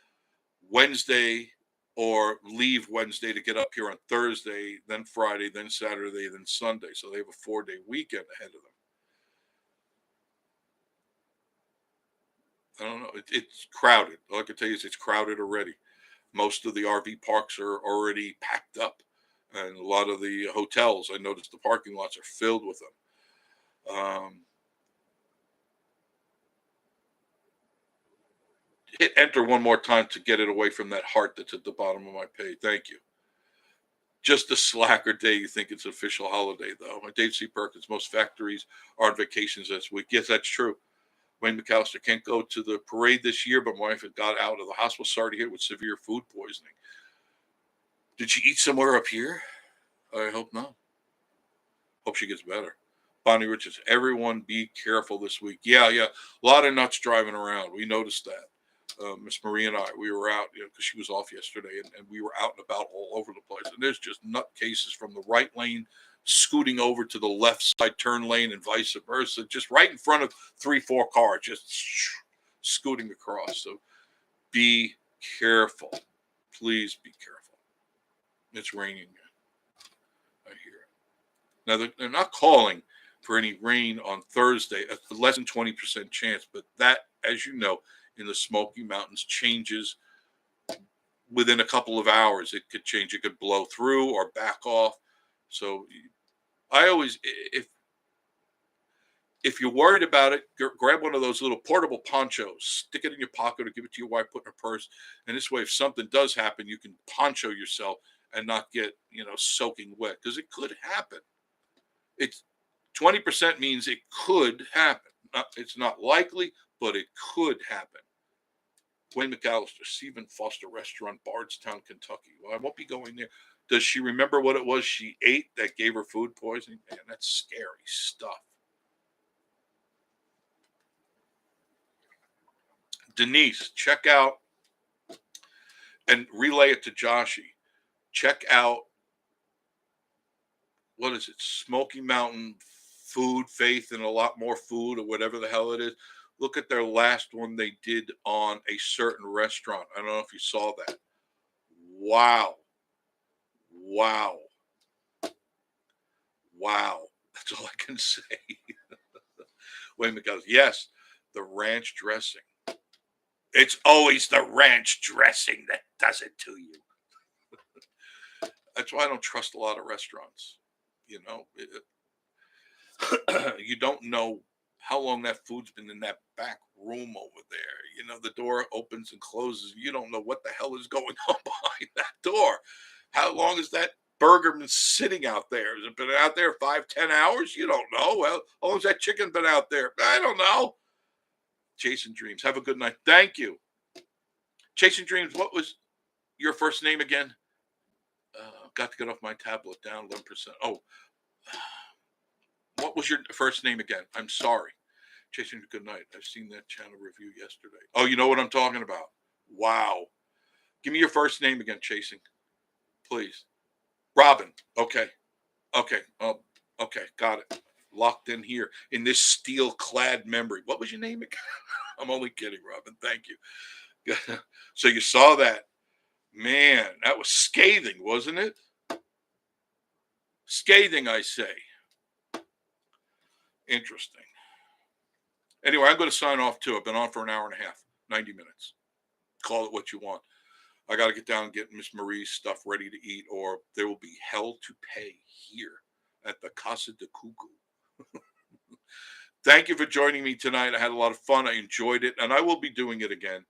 Wednesday or leave Wednesday to get up here on Thursday, then Friday, then Saturday, then Sunday. So they have a 4-day weekend ahead of them. I don't know. It's crowded. All I can tell you is it's crowded already. Most of the RV parks are already packed up. And a lot of the hotels, I noticed the parking lots are filled with them. Hit enter one more time to get it away from that heart that's at the bottom of my page. Thank you. Just a slacker day. You think it's an official holiday, though. Dave C. Perkins, most factories are on vacations this week. Yes, that's true. Wayne McAllister can't go to the parade this year, but my wife had got out of the hospital. Sorry to hear with severe food poisoning. Did she eat somewhere up here? I hope not. Hope she gets better. Bonnie Richards, everyone be careful this week. Yeah. A lot of nuts driving around. We noticed that. Miss Marie and I, we were out, because she was off yesterday, and we were out and about all over the place. And there's just nut cases from the right lane scooting over to the left side turn lane and vice versa, just right in front of 3-4 cars, just scooting across. So be careful. Please be careful. It's raining. I hear it. Now, they're not calling for any rain on Thursday, a less than 20% chance, but that, as you know, in the Smoky Mountains changes within a couple of hours. It could change. It could blow through or back off. So I always, if you're worried about it, grab one of those little portable ponchos, stick it in your pocket or give it to your wife, put in her purse. And this way, if something does happen, you can poncho yourself and not get, soaking wet, because it could happen. It's 20% means it could happen. It's not likely, but it could happen. Wayne McAllister, Stephen Foster Restaurant, Bardstown, Kentucky. Well, I won't be going there. Does she remember what it was she ate that gave her food poisoning? Man, that's scary stuff. Denise, check out and relay it to Joshie. Check out, what is it? Smoky Mountain Food, Faith, and a Lot More Food, or whatever the hell it is. Look at their last one they did on a certain restaurant. I don't know if you saw that. Wow. That's all I can say. Wait a minute, yes, the ranch dressing. It's always the ranch dressing that does it to you. That's why I don't trust a lot of restaurants. You don't know how long that food's been in that back room over there. The door opens and closes. You don't know what the hell is going on behind that door. How long has that burger been sitting out there? Has it been out there 5-10 hours? You don't know. Well, how long has that chicken been out there? I don't know. Chasing Dreams. Have a good night. Thank you. Chasing Dreams, what was your first name again? Got to get off my tablet, down 1%. Oh, what was your first name again? I'm sorry. Chasing, good night. I've seen that channel review yesterday. Oh, you know what I'm talking about. Wow. Give me your first name again, Chasing. Please. Robin. Okay. Oh, okay. Got it. Locked in here in this steel-clad memory. What was your name again? I'm only kidding, Robin. Thank you. So you saw that. Man, that was scathing, wasn't it? Scathing, I say. Interesting. Anyway, I'm going to sign off too. I've been on for an hour and a half, 90 minutes. Call it what you want. I got to get down and get Miss Marie's stuff ready to eat, or there will be hell to pay here at the Casa de Cuckoo. Thank you for joining me tonight. I had a lot of fun. I enjoyed it, and I will be doing it again.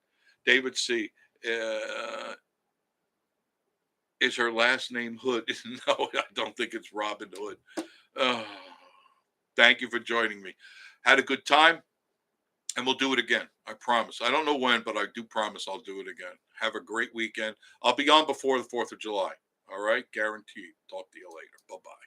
David C. Is her last name Hood? No, I don't think it's Robin Hood. Thank you for joining me. Had a good time, and we'll do it again. I promise. I don't know when, but I do promise I'll do it again. Have a great weekend. I'll be on before the 4th of July. All right? Guaranteed. Talk to you later. Bye-bye.